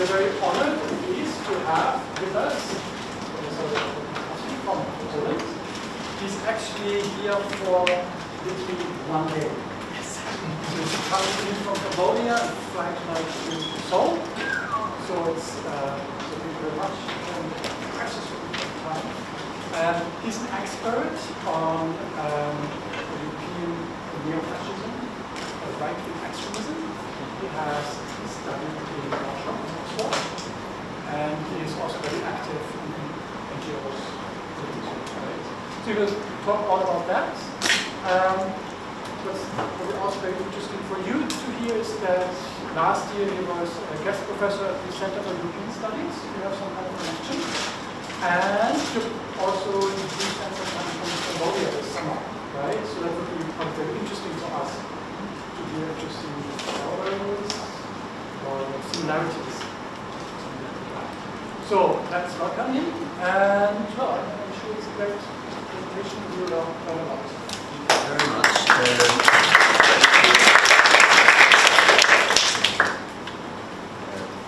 we are very honored and pleased to have with us Professor Rafal Pankowski from Poland. He's actually here for literally 1 day. Yes. So he's coming in from Cambodia and flying tonight to Seoul. So it's thank you very much and precious time. He's an expert on European neo-fascism, right-wing extremism. He has studied in Russia and Oxford, and he is also very active in NGOs. Right? So he will talk all about that. What's probably also very interesting for you to hear is that last year he was a guest professor at the Center for European Studies. You have some kind of connection. And you also spent some time from Cambodia this summer, right? So that would be very interesting for us to hear interesting stories or similarities. So let's welcome him, and well, I'm sure it's a great presentation you will learn about. Thank you very much.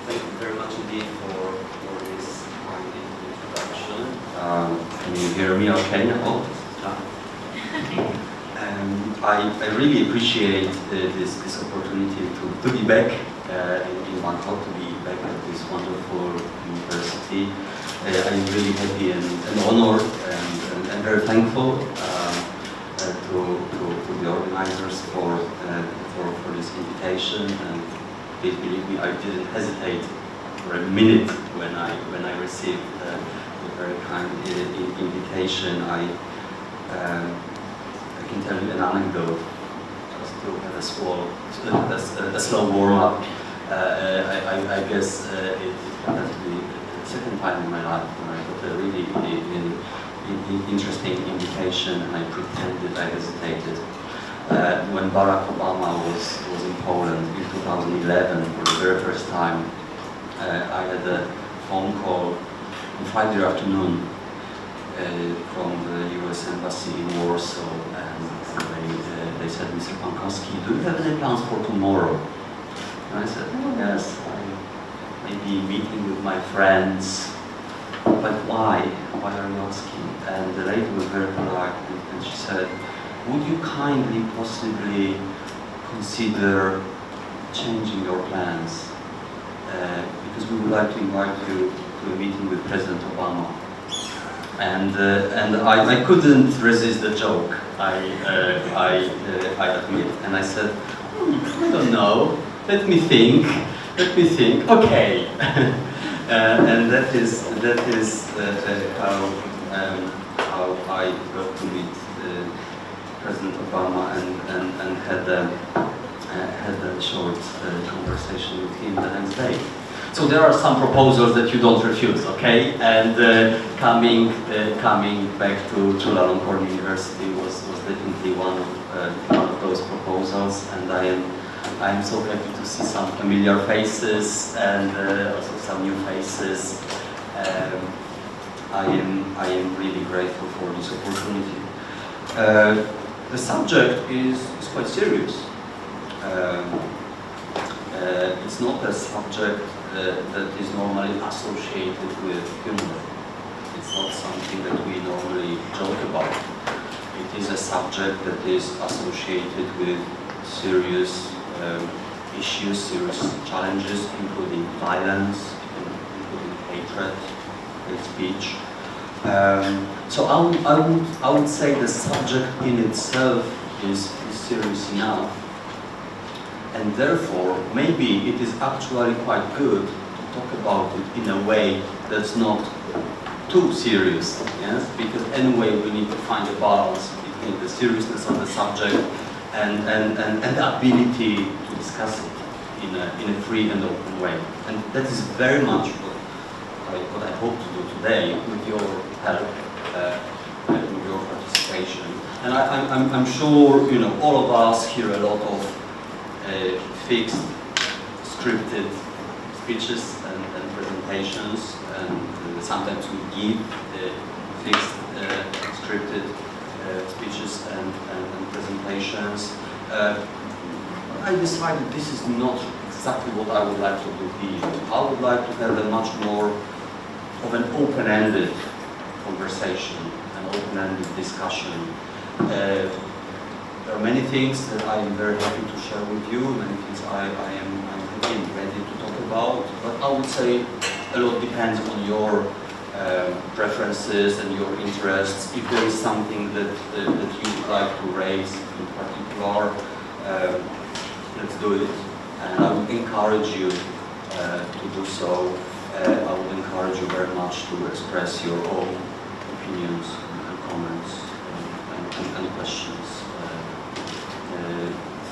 Thank you very much indeed for this kind introduction. Can you hear me okay now? I really appreciate this opportunity to be back in Bangkok, to be back at this wonderful university. I'm really happy and honored and very thankful to the organizers for this invitation. And please believe me, I didn't hesitate for a minute when I received the very kind invitation. I can tell you an anecdote, just to have a slow warm-up. I guess it has to be the second time in my life when I got a really interesting invitation and I pretended I hesitated. When Barack Obama was in Poland in 2011 for the very first time, I had a phone call on Friday afternoon from the US Embassy in Warsaw, and they said, "Mr. Pankowski, do you have any plans for tomorrow?" And I said, "Oh yes, I may be meeting with my friends, but why? Why are you asking?" And the lady was very polite, and she said, "Would you kindly possibly consider changing your plans? Because we would like to invite you to a meeting with President Obama." And I couldn't resist the joke, I admit. And I said, "I don't know, let me think, okay." And that is how I got to meet President Obama and had a short conversation with him the next day. So there are some proposals that you don't refuse, okay? And coming back to Chulalongkorn University was definitely one of those proposals, and I am so happy to see some familiar faces and also some new faces. I am really grateful for this opportunity. The subject is quite serious. It's not a subject that is normally associated with humor. It's not something that we normally joke about. It is a subject that is associated with serious issues, serious challenges, including violence, including hatred, hate speech. So I would say the subject in itself is serious enough, and therefore maybe it is actually quite good to talk about it in a way that's not too serious, yes? Because anyway we need to find a balance between the seriousness of the subject and the ability to discuss it in a free and open way. And that is very much what I hope to do today with your help, with your participation. And I'm sure all of us hear a lot of fixed, scripted speeches and presentations, and sometimes we give fixed, scripted speeches and presentations. I decided this is not exactly what I would like to do here. I would like to have a much more of an open-ended conversation, an open-ended discussion. There are many things that I am very happy to share with you, many things I'm again ready to talk about, but I would say a lot depends on your preferences and your interests. If there is something that you would like to raise in particular, let's do it. And I would encourage you to do so. I would encourage you very much to express your own opinions and comments and questions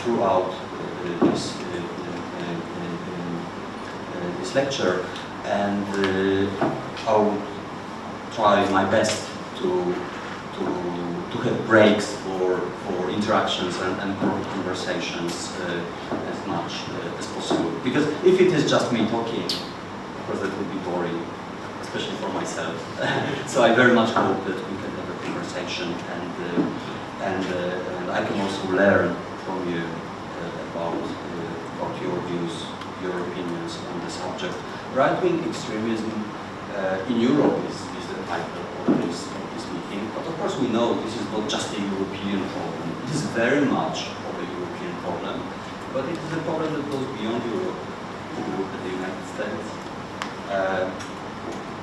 throughout this lecture, and I will try my best to have breaks for interactions and conversations as much as possible. Because if it is just me talking, of course that would be boring, especially for myself. So I very much hope that we can have a conversation, and I can also learn from you about your views, your opinions on the subject. Right-wing extremism in Europe is the title of this meeting, but of course we know this is not just a European problem. It is very much of a European problem, but it is a problem that goes beyond Europe. If you look at the United States,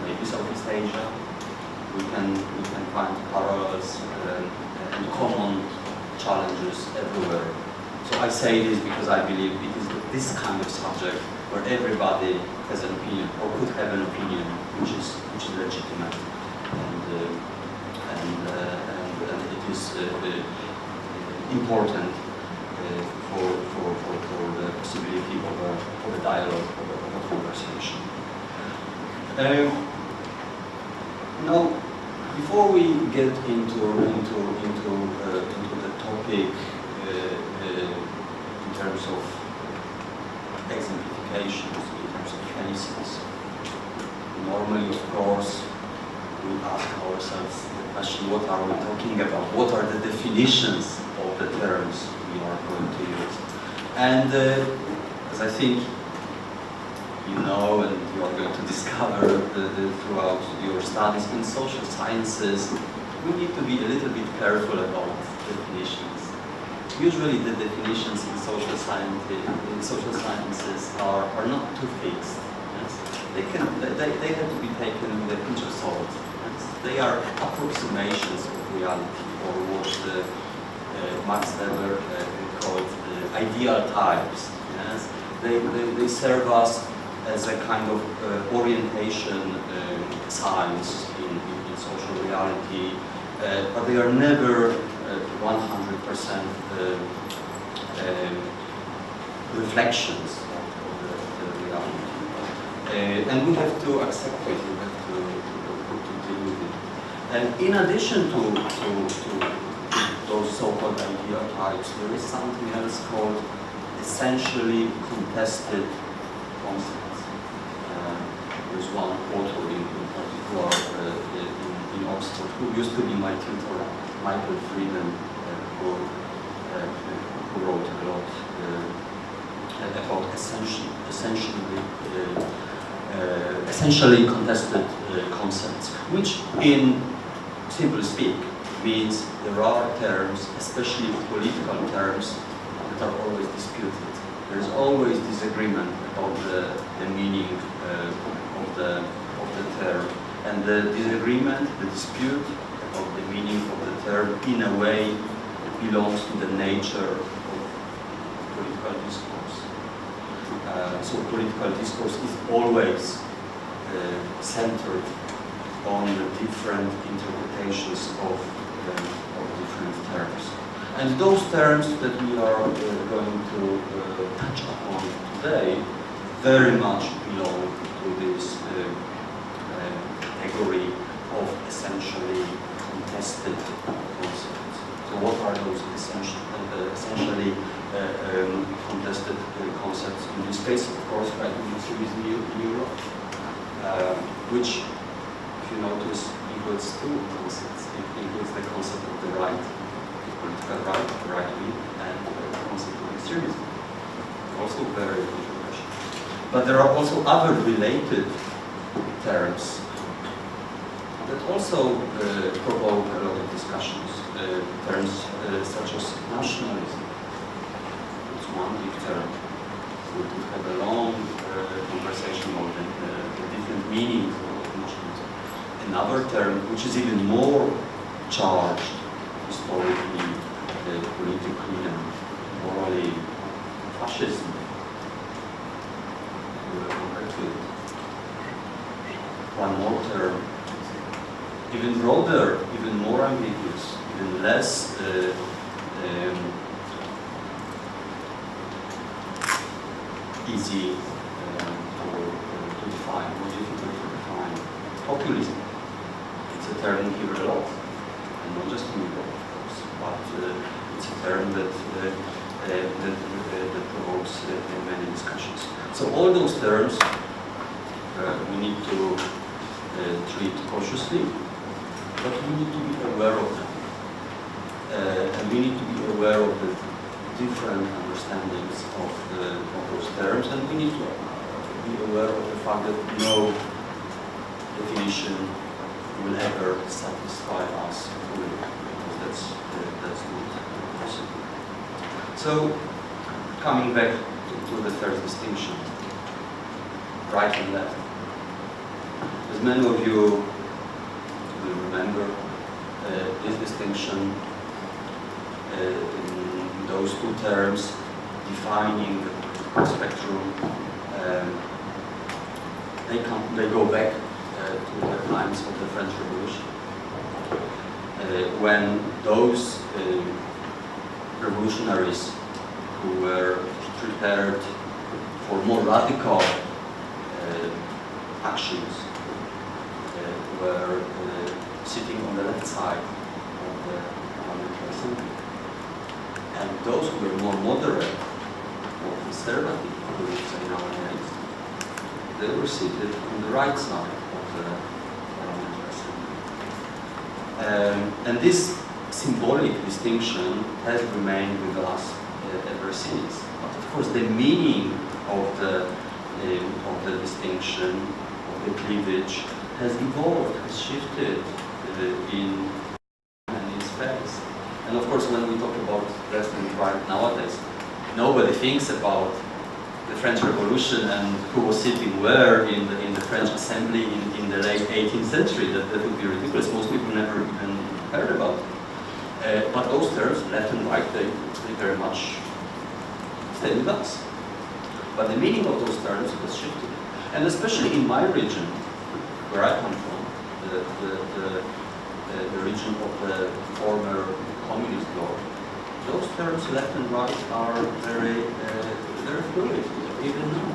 maybe Southeast Asia, we can find parallels and common challenges everywhere. So I say this because I believe it is this kind of subject where everybody has an opinion or could have an opinion which is legitimate, and it is important for the possibility of a dialogue, of a conversation. Now, before we get into the topic in terms of exemplifications, in terms of cases, normally, of course, we ask ourselves the question: what are we talking about? What are the definitions of the terms we are going to use? And as I think you know, and you are going to discover throughout your studies in social sciences, we need to be a little bit careful about definitions. Usually the definitions in social sciences are not too fixed. Yes? They have to be taken with a pinch of salt. Yes? They are approximations of reality, or what Max Weber called ideal types. Yes? They serve us as a kind of orientation signs in social reality, but they are never 100% reflections of the reality. And we have to accept it, we have to deal with it. And in addition to those so-called ideal types, there is something else called essentially contested concepts. There's one author in particular in Oxford who used to be my tutor, Michael Frieden, who wrote a lot about essentially contested concepts, which, in simple speak, means there are terms, especially political terms, that are always disputed. There is always disagreement about the meaning of the term, and the disagreement, the dispute about the meaning of the term, in a way, belongs to the nature of political discourse. So political discourse is always centered on the different interpretations of different terms. And those terms that we are going to touch upon today very much belong to this category of essentially contested concepts. So what are those essentially contested concepts? In this case, of course, right-wing extremism in Europe, which, if you notice, includes two concepts. It includes the concept of the right, political right, right wing, and the concept of extremism. Also very controversial. But there are also other related terms that also provoke a lot of discussions. Terms such as nationalism. It's one big term. We could have a long conversation about the different meanings of nationalism. Another term, which is even more charged historically, politically, and morally, fascism. One more term, even broader, even more ambiguous, even less easy to define, more difficult to define. Populism. It's a term we hear a lot, and not just in Europe, of course, but it's a term that provokes many discussions. So all those terms we need to treat cautiously, but we need to be aware of them. And we need to be aware of the different understandings of those terms, and we need to be aware of the fact that no definition will ever satisfy us fully, because that's not possible. So, coming back to the first distinction, right and left. As many of you will remember, this distinction in those two terms defining the spectrum, they go back to the times of the French Revolution, when those revolutionaries who were prepared for more radical actions were sitting on the left side of the Parliamentary Assembly. And those who were more moderate or conservative, we would say nowadays, they were seated on the right side of the Parliamentary Assembly. And this symbolic distinction has remained with us ever since. But of course, the meaning of the distinction, of the cleavage, has evolved, has shifted in space. And of course, when we talk about left and right nowadays, nobody thinks about the French Revolution and who was sitting where in the French Assembly in the late 18th century. That would be ridiculous. Most people never even heard about it. But those terms, left and right, they very much stay with us. But the meaning of those terms has shifted. And especially in my region, where I come from, the region of the former communist bloc, those terms, left and right, are very fluid, even now.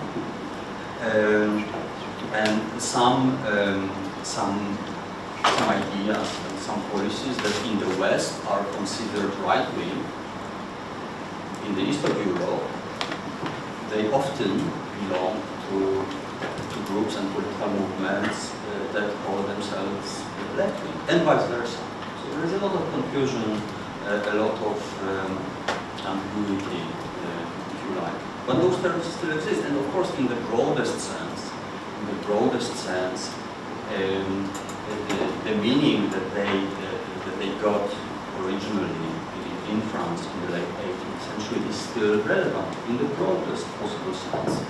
And some ideas and some policies that in the West are considered right-wing, in the east of Europe, they often belong to groups and political movements that call themselves left-wing, and vice versa. So there is a lot of confusion, a lot of ambiguity, if you like. But those terms still exist, and of course, in the broadest sense, the meaning that they got originally in France in the late 18th century is still relevant in the broadest possible sense.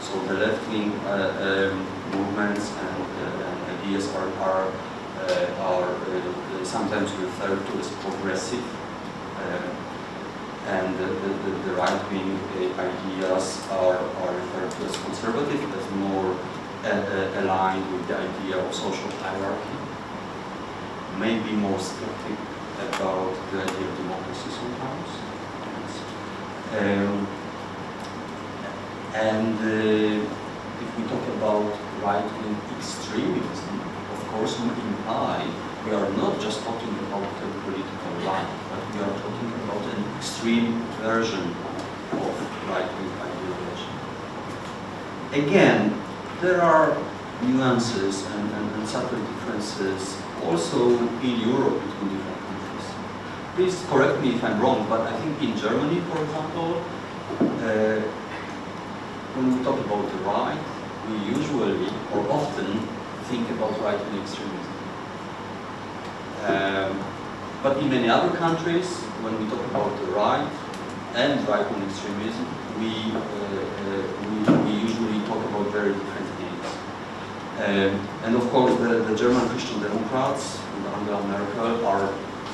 So the left-wing movements and ideas are sometimes referred to as progressive, and the right-wing ideas are referred to as conservative, as more aligned with the idea of social hierarchy, maybe more skeptic about the idea of democracy sometimes. If we talk about right-wing extremism, of course we are not just talking about the political right, but we are talking about an extreme version of right-wing ideology. Again, there are nuances and subtle differences also in Europe between different countries. Please correct me if I'm wrong, but I think in Germany, for example, when we talk about the right, we usually or often think about right-wing extremism. But in many other countries, when we talk about the right and right-wing extremism, we usually talk about very different things. And of course, the German Christian Democrats and Angela Merkel are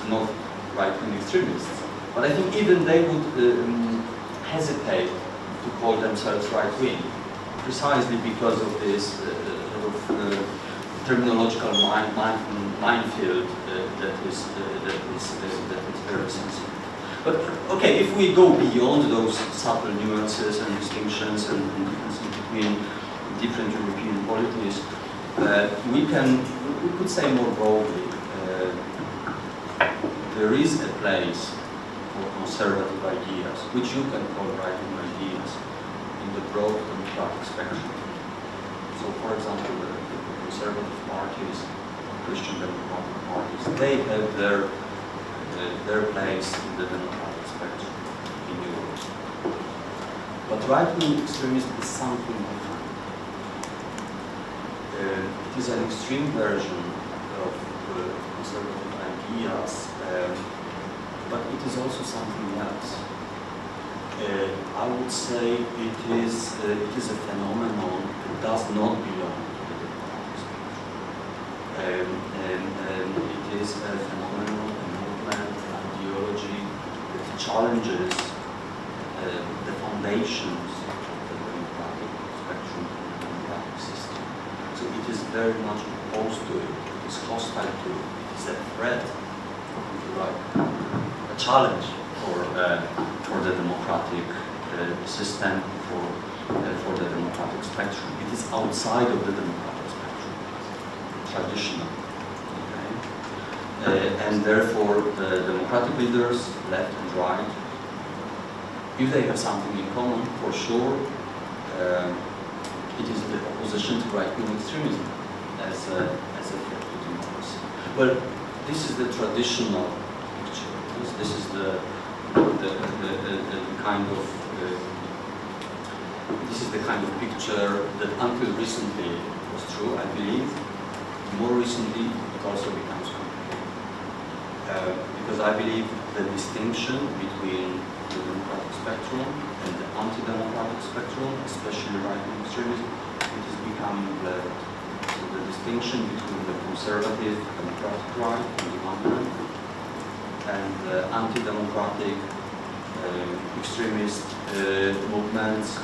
not right-wing extremists. But I think even they would hesitate to call themselves right-wing, precisely because of this terminological minefield that is very sensitive. But okay, if we go beyond those subtle nuances and distinctions and differences between different European polities, we could say more broadly, there is a place for conservative ideas, which you can call right-wing ideas, in the broad democratic spectrum. So, for example, the conservative parties, Christian democratic parties, they have their place in the democratic spectrum in Europe. But right-wing extremism is something different. It is an extreme version of conservative ideas, but it is also something else. I would say it is a phenomenon that does not belong to the democratic spectrum. It is a phenomenon, a movement, an ideology that challenges the foundations of the democratic spectrum and the democratic system. So it is very much opposed to it, it is hostile to it, it is a threat, if you like, a challenge for the democratic system, for the democratic spectrum. It is outside of the democratic spectrum, traditional. Okay? And therefore, the democratic leaders, left and right, if they have something in common, for sure, it is the opposition to right-wing extremism as a threat to democracy. Well, this is the traditional picture. This is the kind of this is the kind of picture that until recently was true, I believe. More recently, it also becomes complicated. Because I believe the distinction between the democratic spectrum and the anti-democratic spectrum, especially right-wing extremism, it is becoming blurred. So the distinction between the conservative democratic right on the one hand and the anti-democratic extremist movements,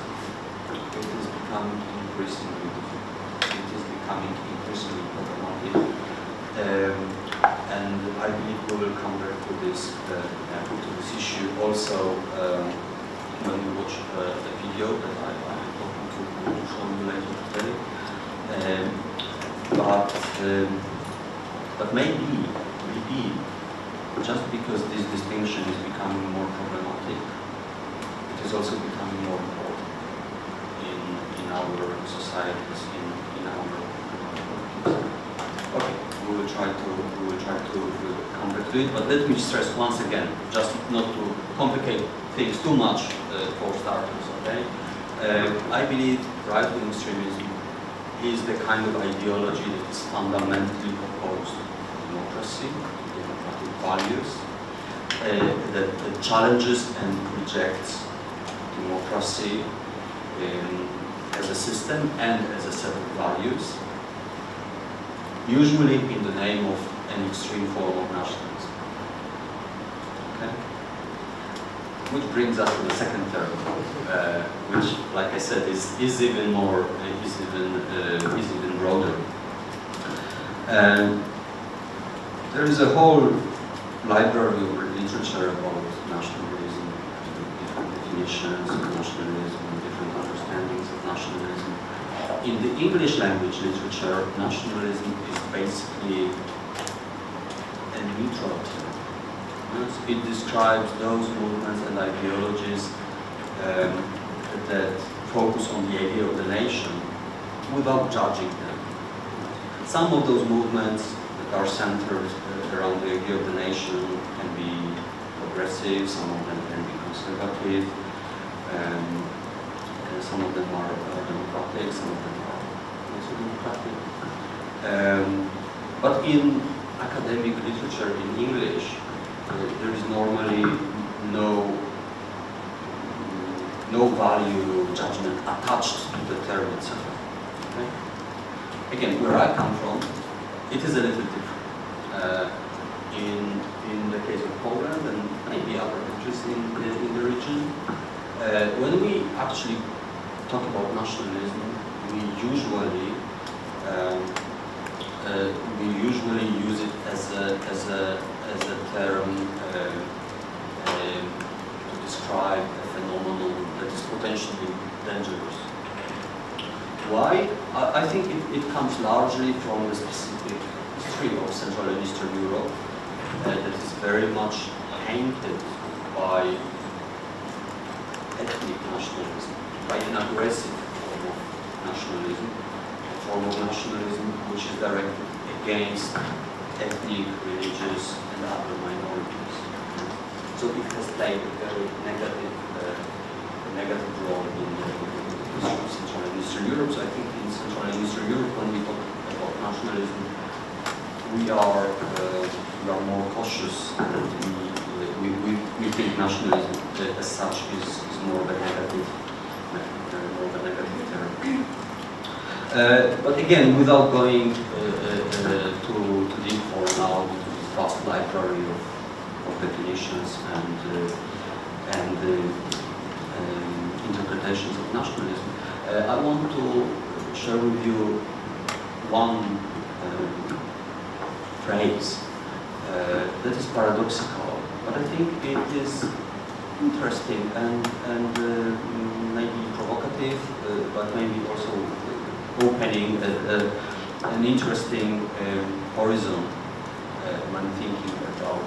it is becoming increasingly difficult. It is becoming increasingly problematic. And I believe we will come back to this issue also when we watch the video that I hope to show you later today. But maybe just because this distinction is becoming more problematic, it is also becoming more important in our societies, in our politics. Okay, we will try to come back to it, but let me stress once again, just not to complicate things too much for starters, okay? I believe right-wing extremism is the kind of ideology that is fundamentally opposed to democracy, democratic values, that challenges and rejects democracy as a system and as a set of values, usually in the name of an extreme form of nationalism. Okay? Which brings us to the second term, which, like I said, is even broader. There is a whole library of literature about nationalism, different definitions of nationalism, different understandings of nationalism. In the English language literature, nationalism is basically a neutral term. It describes those movements and ideologies that focus on the idea of the nation without judging them. Some of those movements that are centered around the idea of the nation can be progressive, some of them can be conservative, can Some of them are democratic, some of them are not so democratic. But in academic literature in English, there is normally no value judgment attached to the term itself. Okay? Again, where I come from, it is a little different. In the case of Poland and maybe other countries in the region, when we actually talk about nationalism, we usually use it as a term to describe a phenomenon that is potentially dangerous. Why? I think it comes largely from the specific history of Central and Eastern Europe that is very much tainted by ethnic nationalism, by an aggressive form of nationalism, a form of nationalism which is directed against ethnic, religious, and other minorities. So it has played a very negative role in the history of Central and Eastern Europe. So I think in Central and Eastern Europe, when we talk about nationalism, we are more cautious, and we think nationalism as such is more of a negative term. But again, without going too deep for now into this vast library of definitions and interpretations of nationalism, I want to share with you one phrase that is paradoxical, but I think it is interesting and maybe provocative, but maybe also opening an interesting horizon when thinking about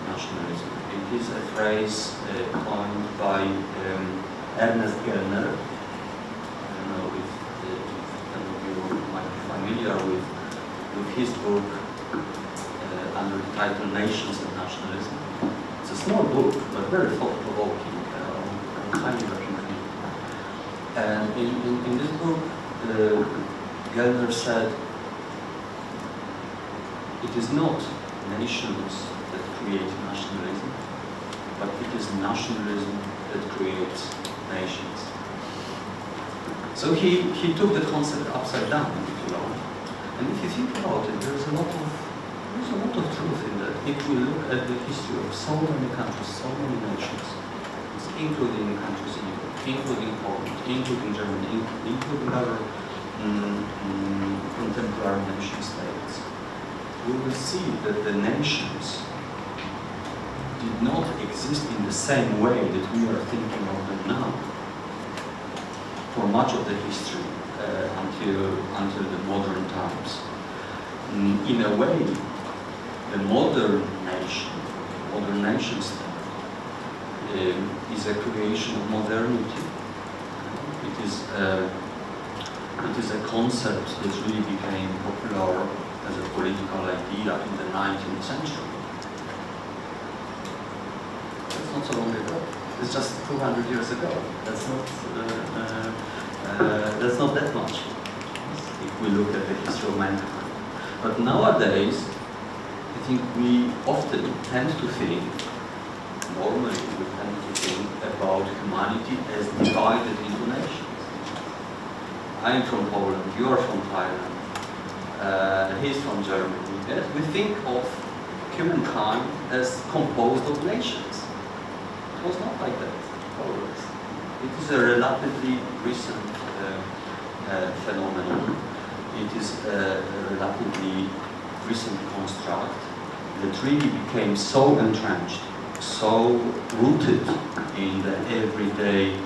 nationalism. It is a phrase coined by Ernest Gellner. I don't know if any of you might be familiar with his book under the title Nations and Nationalism. It's a small book, but very thought-provoking. I highly recommend it. And in this book, Gellner said, it is not nations that create nationalism, but it is nationalism that creates nations. So he took the concept upside down, if you know. And if you think about it, there's a lot of truth in that. If we look at the history of so many countries, so many nations, including countries in Europe, including Poland, including Germany, including other contemporary nation states, we will see that the nations did not exist in the same way that we are thinking of them now for much of the history until the modern times. In a way, the modern nation state is a creation of modernity. It is a concept that really became popular as a political idea in the 19th century. That's not so long ago. It's just 200 years ago. That's not that much if we look at the history of mankind. But nowadays, I think we often tend to think, normally we tend to think about humanity as divided into nations. I'm from Poland, you are from Thailand, he's from Germany. Yes? We think of humankind as composed of nations. It was not like that always. It is a relatively recent phenomenon. It is a relatively recent construct that really became so entrenched, so rooted in the everyday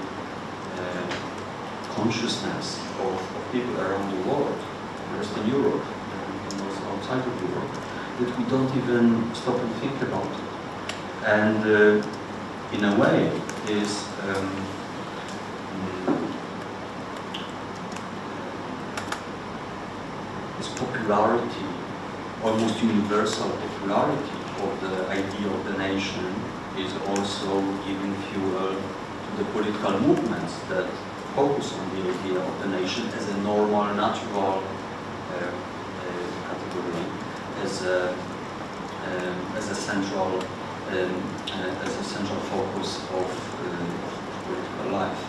consciousness of people around the world, Western Europe and also outside of Europe, that we don't even stop and think about it. And in a way is popularity, almost universal popularity of the idea of the nation is also giving fuel to the political movements that focus on the idea of the nation as a normal, natural category, as a central focus of political life.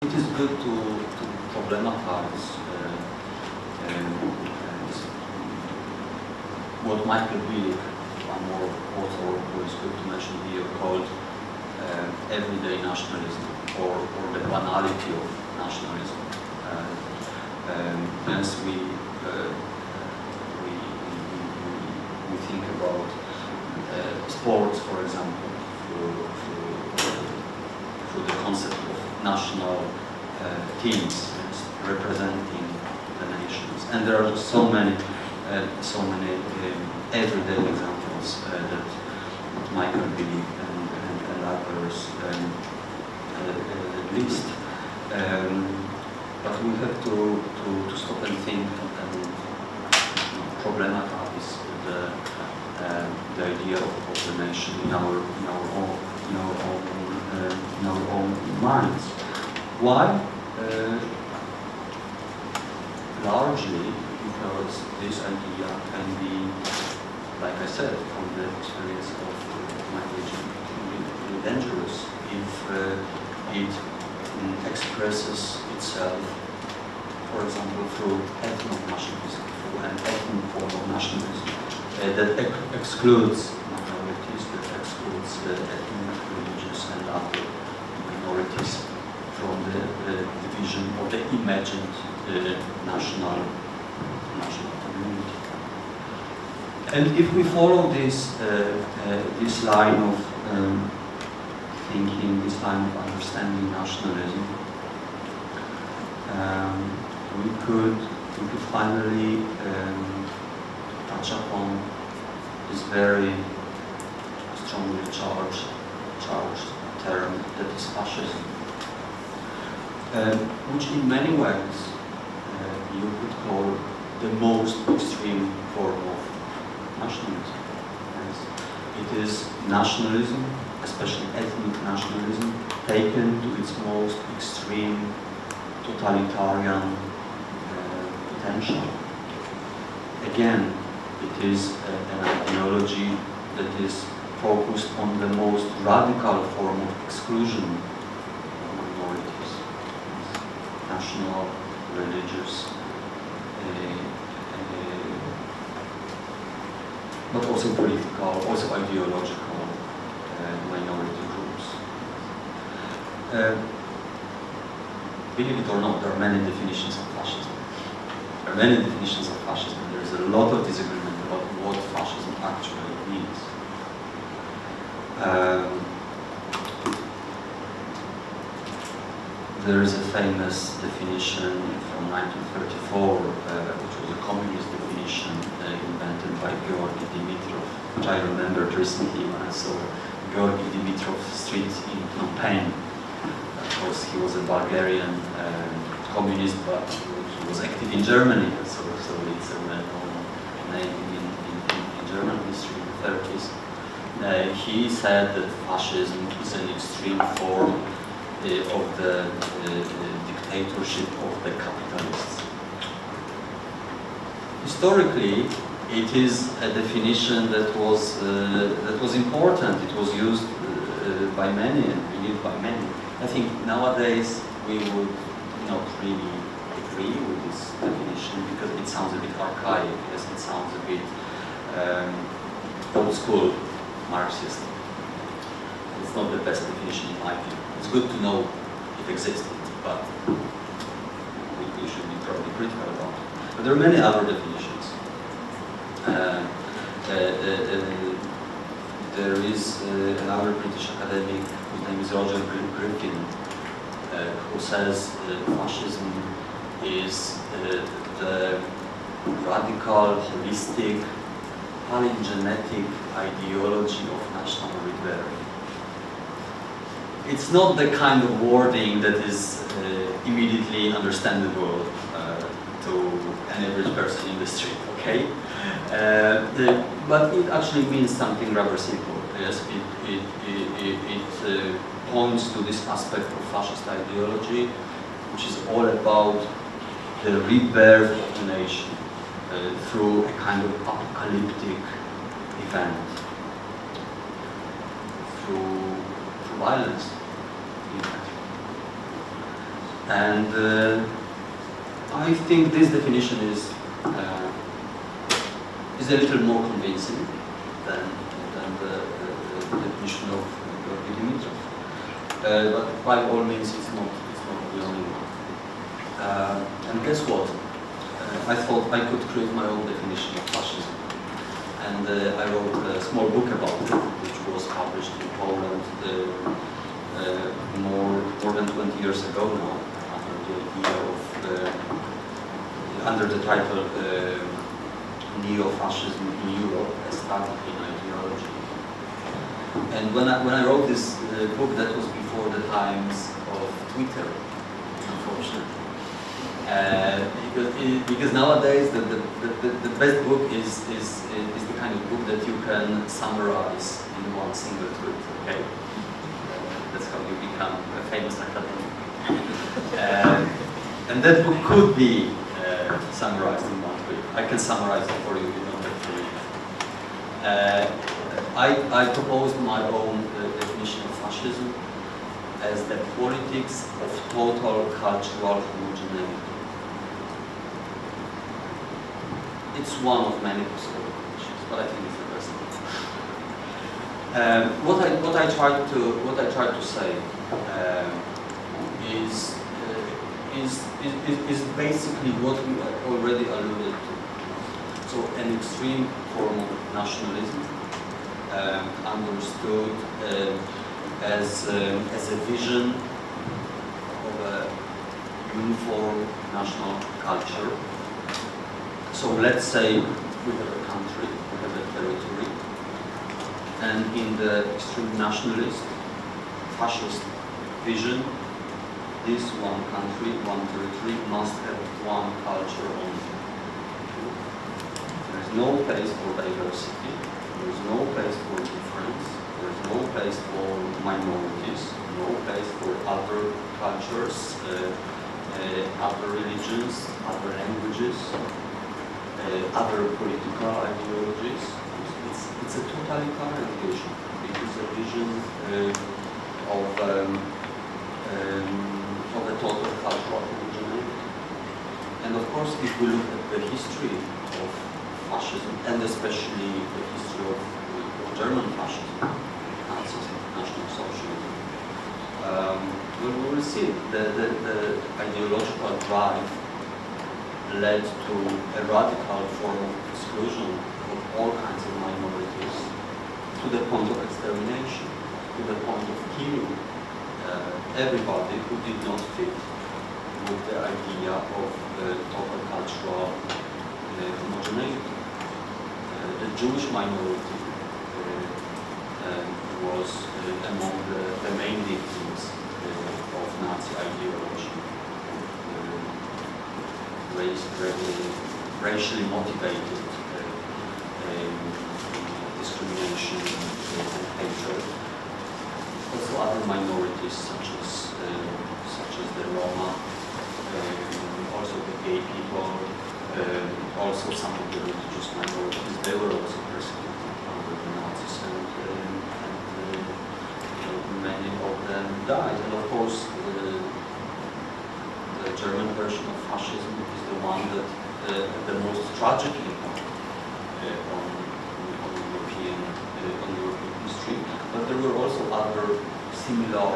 It is good to problematize what Michael Billig, one more author who is good to mention here, called everyday nationalism, or the banality of nationalism. As we think about sports, for example, through the concept of national teams representing the nations, and there are so many everyday examples that Michael Billig and others list. But we have to stop and think and problematize the idea of the nation in our own minds. Why? Largely because this idea can be, like I said, from the experience of my region, really dangerous if it expresses itself, for example, through ethno-nationalism, through an ethnic form of nationalism that excludes minorities, that excludes ethnic, religious and other minorities from the division or the imagined national community. And if we follow this line of thinking, this line of understanding nationalism, we could finally touch upon this very strongly charged term that is fascism, which in many ways you could call the most extreme form of nationalism. It is nationalism, especially ethnic nationalism, taken to its most extreme totalitarian potential. Again, it is an ideology that is focused on the most radical form of exclusion of minorities, national, religious, but also political, also ideological minority groups. Believe it or not, there are many definitions of fascism. There are many definitions of fascism. There is a lot of disagreement about what fascism actually means. There is a famous definition from 1934, which was a communist definition invented by Georgi Dimitrov, which I remembered recently when I saw Georgi Dimitrov street in Phnom Penh. Of course, he was a Bulgarian communist, but he was active in Germany, so it's a well-known name in German history in the 30s. He said that fascism is an extreme form of the dictatorship of the capitalists. Historically, it is a definition that was important. It was used by many and believed by many. I think nowadays we would not really agree with this definition because it sounds a bit archaic. Yes, it sounds a bit old school, Marxist. It's not the best definition in my view. It's good to know it existed, but we should be probably critical about it. But there are many other definitions. There is another British academic whose name is Roger Griffin, who says fascism is the radical, holistic, palingenetic ideology of national rebellion. It's not the kind of wording that is immediately understandable to an average person in the street, okay? But it actually means something rather simple. Yes, it points to this aspect of fascist ideology which is all about the rebirth of the nation through a kind of apocalyptic event, through violence, in fact. And I think this definition is a little more convincing than the definition of Dimitrov. But by all means, it's not the only one. And guess what? I thought I could create my own definition of fascism. And I wrote a small book about it, which was published in Poland more than 20 years ago now, under the title Neo-Fascism in Europe, a study in ideology. And when I wrote this book, that was before the times of Twitter, unfortunately. Because nowadays the best book is the kind of book that you can summarize in one single tweet. Okay, that's how you become a famous academic. And that book could be summarized in one tweet. I can summarize it for you. You don't have to read it. I proposed my own definition of fascism as the politics of total cultural homogeneity. It's one of many possible definitions, but I think it's the best one. What I tried to say is basically what we already alluded to. So an extreme form of nationalism, understood as a vision of a uniform national culture. So let's say we have a country, we have a territory, and in the extreme nationalist, fascist vision, this one country, one territory must have one culture only. There is no place for diversity, there is no place for difference, there is no place for minorities, no place for other cultures, other religions, other languages, other political ideologies. It's a totalitarian vision. It is a vision of a total cultural homogeneity. And of course, if we look at the history of fascism, and especially the history of German fascism, Nazism, National Socialism, we will see that the ideological drive led to a radical form of exclusion of all kinds of minorities, to the point of extermination, to the point of killing everybody who did not fit with the idea of total cultural homogeneity. The Jewish minority was among the main victims of Nazi ideology, racially motivated discrimination and hatred. Also other minorities such as the Roma, also the gay people, also some of the religious minorities, they were also persecuted under the Nazis, and many of them died. And of course, the German version of fascism is the one that had the most tragic impact on European history. But there were also other similar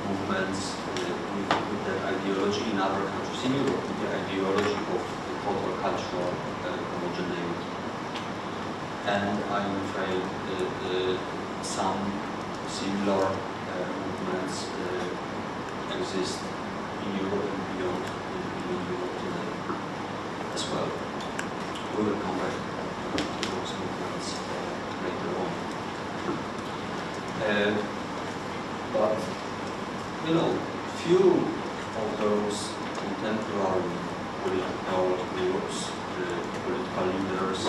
movements with that ideology in other countries in Europe, with the ideology of the total cultural homogeneity. And I'm afraid some similar movements exist in Europe and beyond Europe today as well. We will come back to those movements later on. But, you know, few of those contemporary political groups, political leaders,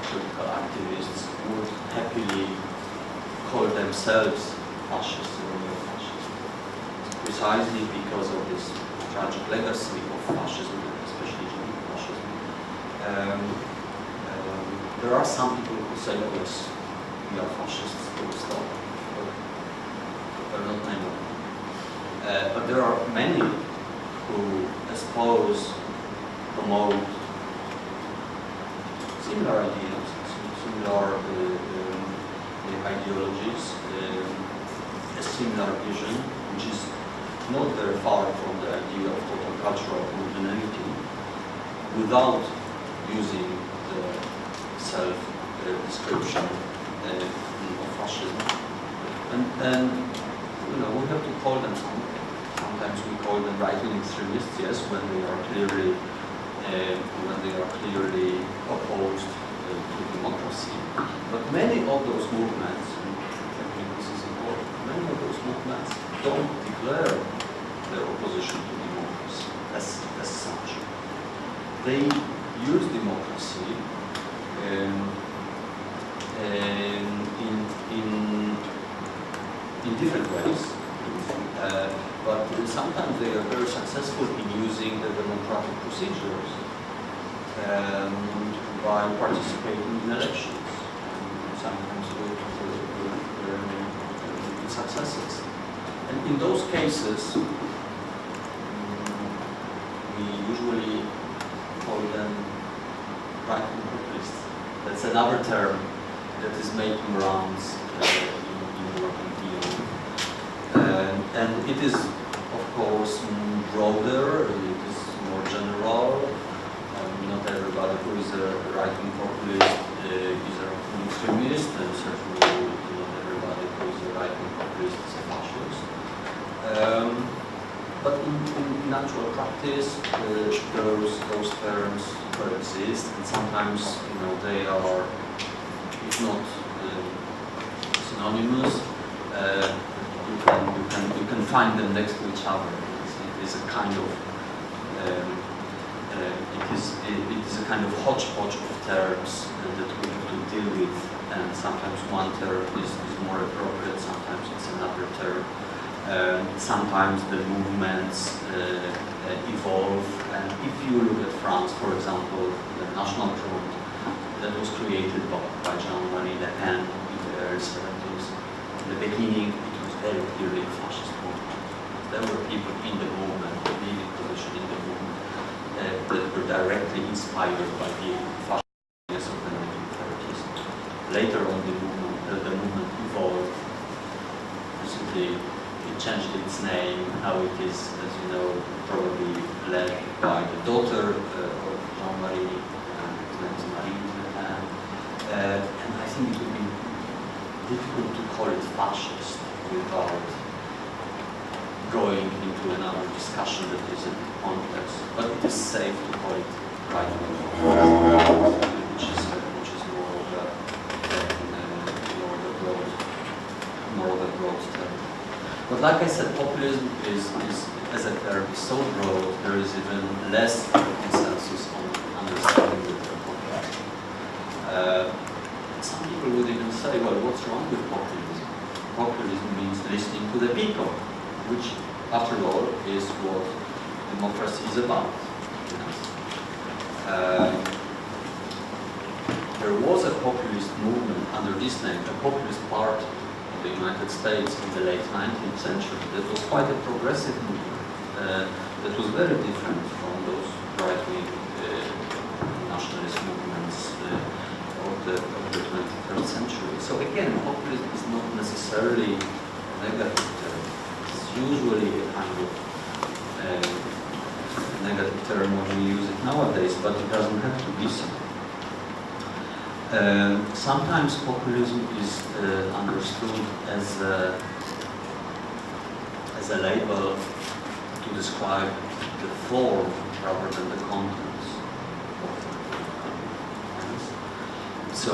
political activists would happily call themselves fascists or neo-fascists. precisely because of this tragic legacy of fascism, especially German fascism. There are some people who say, oh yes, we are fascists, full stop. But not many. But there are many who espouse, promote similar ideas, similar ideologies, a similar vision, which is not very far from the idea of total cultural homogeneity, without using the self-description of fascism. And you know, we have to call them something. Sometimes we call them right-wing extremists, yes, when they are clearly opposed to democracy. But many of those movements, and I think this is important, many of those movements don't declare their opposition to democracy as such. They use democracy in different ways. But sometimes they are very successful in using the democratic procedures by participating in elections, and sometimes with successes. And in those cases, we usually call them right-wing populists. That's another term that is making rounds in European Union. And it is, of course, broader, it is more general. Not everybody who is a right-wing populist is a right-wing extremist, and certainly not everybody who is a right-wing populist is a fascist. But in actual practice, those terms coexist, and sometimes, you know, they are, if not synonymous, you can find them next to each other. It is a kind of it is a kind of hodgepodge of terms that we have to deal with, and sometimes one term is more appropriate, sometimes it's another term. Sometimes the movements evolve, and if you look at France, for example, the National Front that was created by Jean-Marie Le Pen in the early 70s, in the beginning it was very clearly a fascist movement. There were people in the movement, the leading position in the movement, that were directly inspired by the fascism of the 1930s. Later on, the movement evolved. Recently, it changed its name. Now it is, as you know, probably led by the daughter of Jean-Marie, his name is Marie Le Pen. And I think it would be difficult to call it fascist without going into another discussion that is a bit complex, but it is safe to call it right-wing, which is more of a broad term. But like I said, populism is as a term is so broad, there is even less consensus on understanding the term populism. Some people would even say, well, what's wrong with populism? Populism means listening to the people, which, after all, is what democracy is about. There was a populist movement under this name, a populist party in the United States in the late 19th century that was quite a progressive movement, that was very different from those right-wing nationalist movements of the 21st century. So again, populism is not necessarily a negative term. Usually a kind of negative term when we use it nowadays, but it doesn't have to be so. Sometimes populism is understood as a label to describe the form rather than the contents of the. So,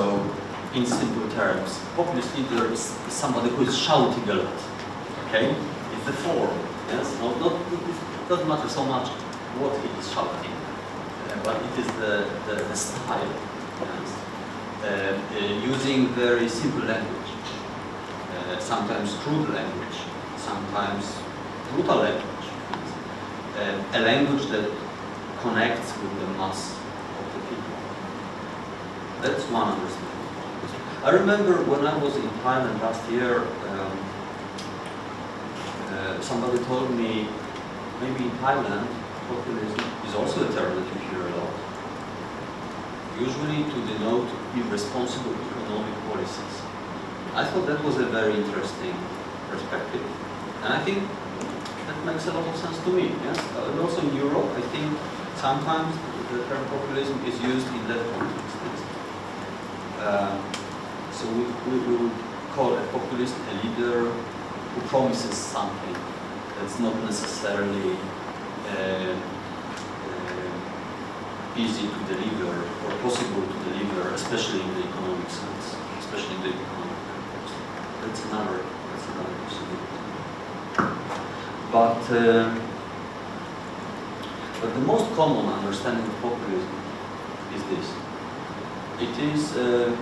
in simple terms, populist leader is somebody who is shouting a lot. Okay? The form, yes, it doesn't matter so much what he is shouting, but it is the style, yes. Using very simple language, sometimes crude language, sometimes brutal language, a language that connects with the mass of the people. That's one understanding. I remember when I was in Thailand last year, somebody told me, maybe in Thailand, populism is also a term that you hear a lot. Usually to denote irresponsible economic policies. I thought that was a very interesting perspective. And I think that makes a lot of sense to me. Yes? And also in Europe, I think sometimes the term populism is used in that context. So we will call a populist a leader who promises something that's not necessarily easy to deliver or possible to deliver, especially in the economic sense, especially in the economic context. That's another possibility. But the most common understanding of populism is this. It is a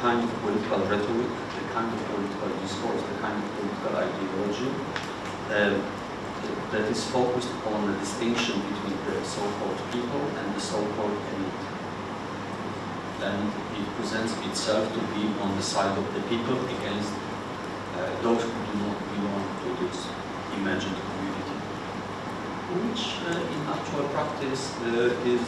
kind of political rhetoric, a kind of political discourse, a kind of political ideology that is focused on the distinction between the so-called people and the so-called elite. And it presents itself to be on the side of the people against those who do not belong to this imagined community, which in actual practice is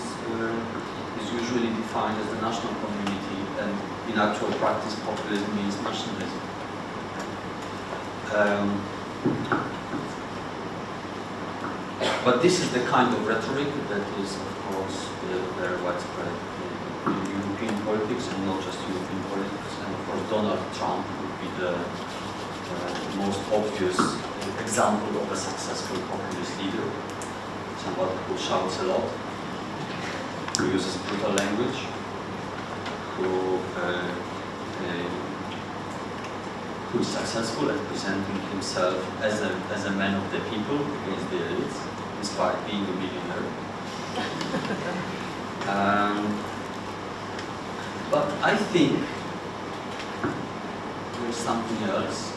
usually defined as the national community, and in actual practice populism means nationalism. But this is the kind of rhetoric that is, of course, very widespread in European politics, and not just European politics. And of course, Donald Trump would be the most obvious example of a successful populist leader. Somebody who shouts a lot, who uses brutal language, who is successful at presenting himself as a man of the people against the elites, despite being a millionaire. But I think there's something else,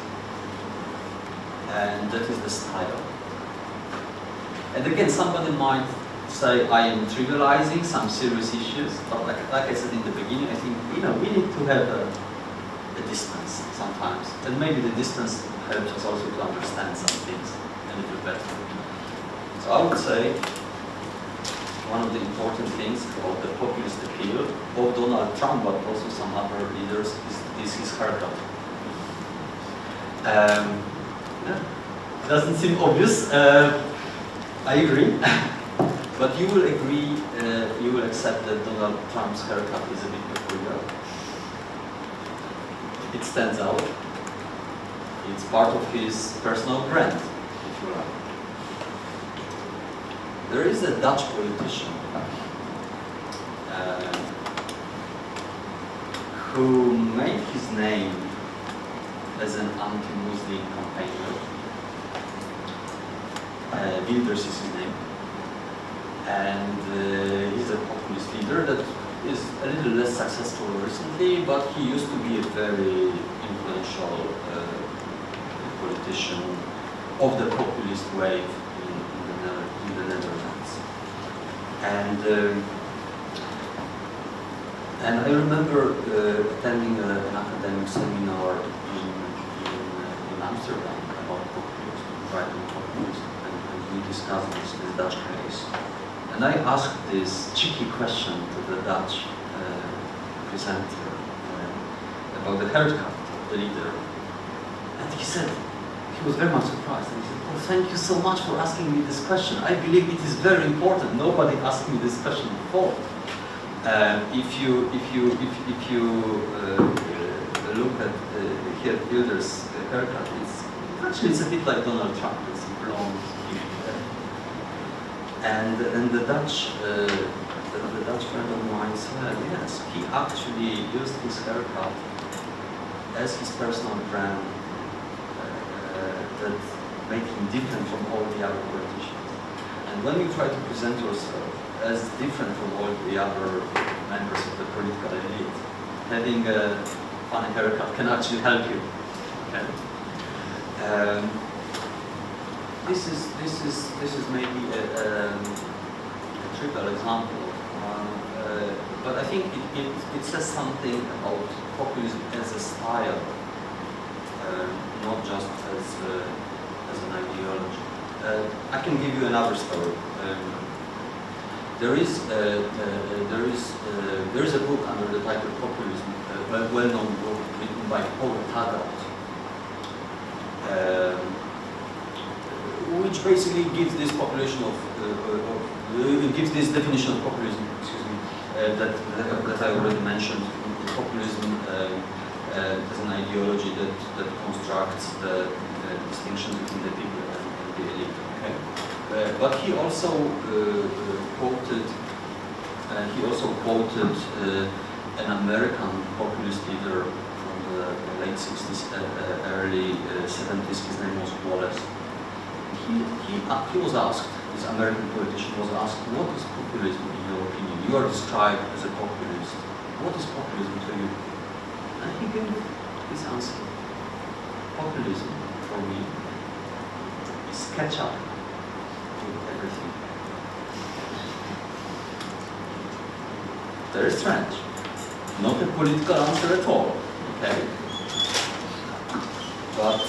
and that is the style. And again, somebody might say I am trivializing some serious issues, but like I said in the beginning, I think we need to have a distance sometimes, and maybe the distance helps us also to understand some things a little better. So I would say one of the important things about the populist appeal of Donald Trump, but also some other leaders, is his haircut. Yeah. Doesn't seem obvious. I agree. But you will agree, you will accept that Donald Trump's haircut is a bit peculiar. It stands out. It's part of his personal brand, if you like. There is a Dutch politician who made his name as an anti-Muslim campaigner. Wilders is his name. And he's a populist leader that is a little less successful recently, but he used to be a very influential politician of the populist wave in the Netherlands. And I remember attending an academic seminar in Amsterdam about populism, right-wing populism, and we discussed this Dutch case. And I asked this cheeky question to the Dutch presenter about the haircut of the leader. And he said, he was very much surprised. And he said, "Oh, thank you so much for asking me this question. I believe it is very important. Nobody asked me this question before. If you look at Geert Wilders' haircut, it's a bit like Donald Trump. It's blonde. And the Dutch friend of mine said, yes, he actually used his haircut as his personal brand that made him different from all the other politicians. And when you try to present yourself as different from all the other members of the political elite, having a funny haircut can actually help you. Okay? this is maybe a trivial example, but I think it says something about populism as a style, not just as an ideology. I can give you another story. There is a book under the title Populism, a well-known book written by Paul Taggart, which basically gives this population gives this definition of populism. Excuse me, that I already mentioned. Populism as an ideology that constructs the distinction between the people and the elite. Okay? But he also quoted an American populist leader from the late 60s, early 70s. His name was Wallace. He was asked, this American politician was asked, what is populism in your opinion? You are described as a populist. What is populism to you? And he gave this answer. Populism, for me, is catch up with everything. Very strange. Not a political answer at all. Okay? But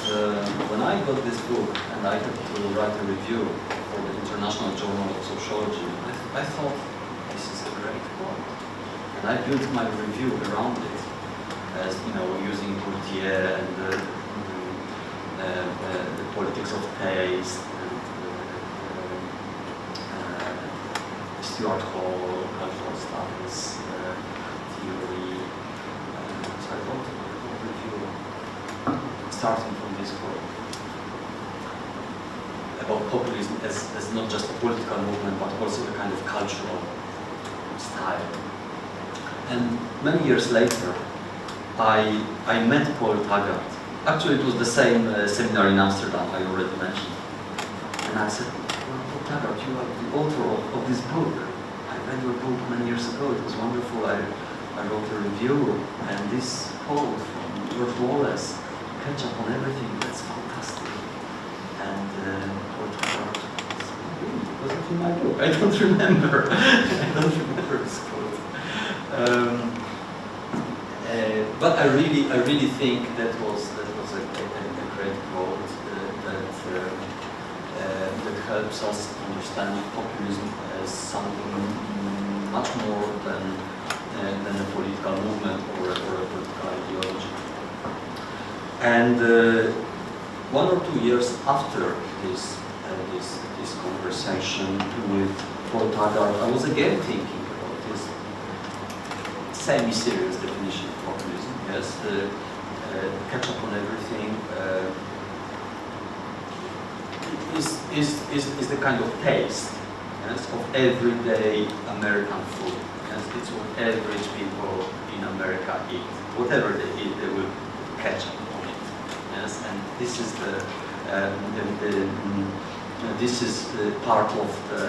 when I got this book and I had to write a review for the International Journal of Sociology, I thought, this is a great quote. And I built my review around it, as you know, using Bourdieu and the politics of taste, and Stuart Hall, cultural studies theory. So I wrote a review starting from this quote about populism as not just a political movement, but also a kind of cultural style. And many years later, I met Paul Taggart. Actually, it was the same seminar in Amsterdam I already mentioned. And I said, well, Paul Taggart, you are the author of this book. I read your book many years ago. It was wonderful. I wrote a review, and this quote from George Wallace, catch up on everything, that's fantastic. And Paul Taggart, it wasn't in my book. I don't remember. I don't remember this quote. But I really think that was a great quote that helps us understand populism as something much more than a political movement or a political ideology. And 1 or 2 years after this conversation with Paul Taggart, I was again thinking about this semi-serious definition of populism. Yes, catch up on everything is the kind of taste, yes, of everyday American food. Yes, it's what average people in America eat. Whatever they eat, they will catch up on it. Yes, and this is this is part of the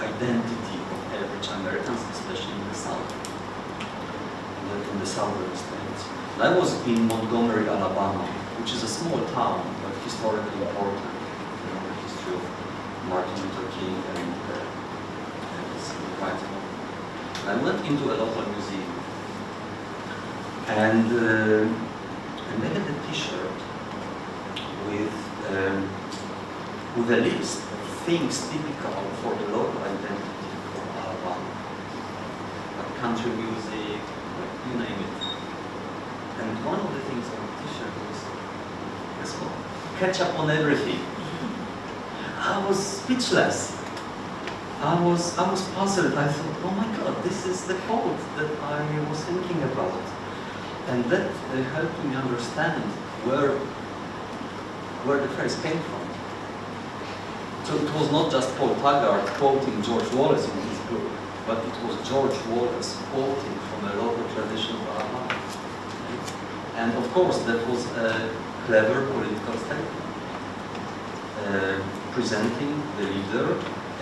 identity of average Americans, especially in the South, in the southern states. And I was in Montgomery, Alabama, which is a small town, but historically important. You know, the history of Martin Luther King and his rights movement. I went into a local museum, and they had a T-shirt with a list of things typical for the local identity of Alabama, like country music, like you name it. And one of the things on the T-shirt was, guess what? Catch up on everything. I was speechless. I was puzzled. I thought, oh my God, this is the quote that I was thinking about. And that helped me understand where the phrase came from. So it was not just Paul Taggart quoting George Wallace in his book, but it was George Wallace quoting from a local tradition of Alabama. And of course, that was a clever political statement, presenting the leader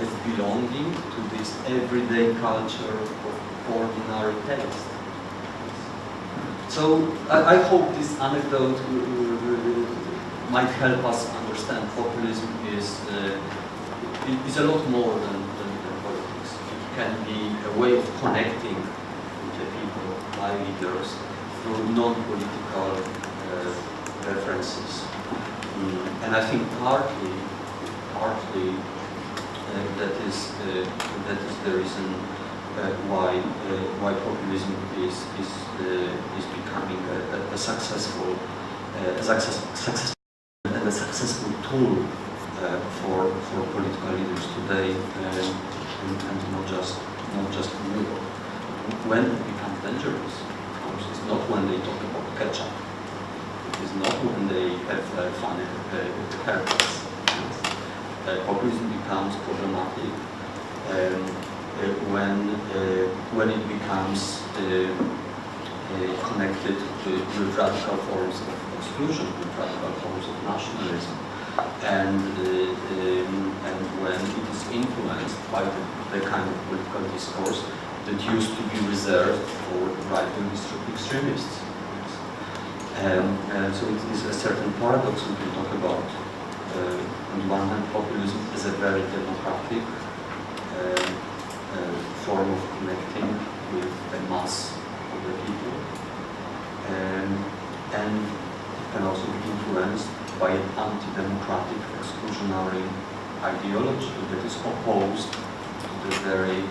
as belonging to this everyday culture of ordinary taste. So I hope this anecdote might help us understand understand populism is a lot more than politics. It can be a way of connecting with the people by leaders through non-political references. And I think partly that is the reason why populism is becoming a successful tool for political leaders today, and not just in Europe. When it becomes dangerous, of course, it's not when they talk about ketchup. It is not when they have funny haircuts. Populism becomes problematic when it becomes connected with radical forms of exclusion, with radical forms of nationalism, and when it is influenced by the kind of political discourse that used to be reserved for right-wing extremists. So it is a certain paradox we can talk about. On the one hand, populism is a very democratic form of connecting with the mass of the people, and it can also be influenced by an anti-democratic exclusionary ideology that is opposed to the very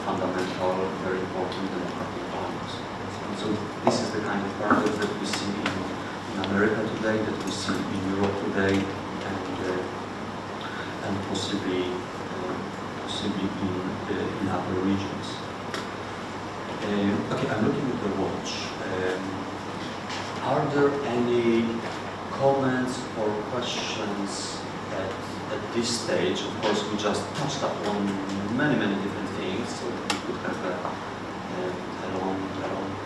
fundamental, very important democratic values. And so this is the kind of paradox that we see in America today, that we see in Europe today, and possibly in other regions. Okay, I'm looking at the watch. Are there any comments or questions at this stage? Of course, we just touched upon many different things, so we could have a long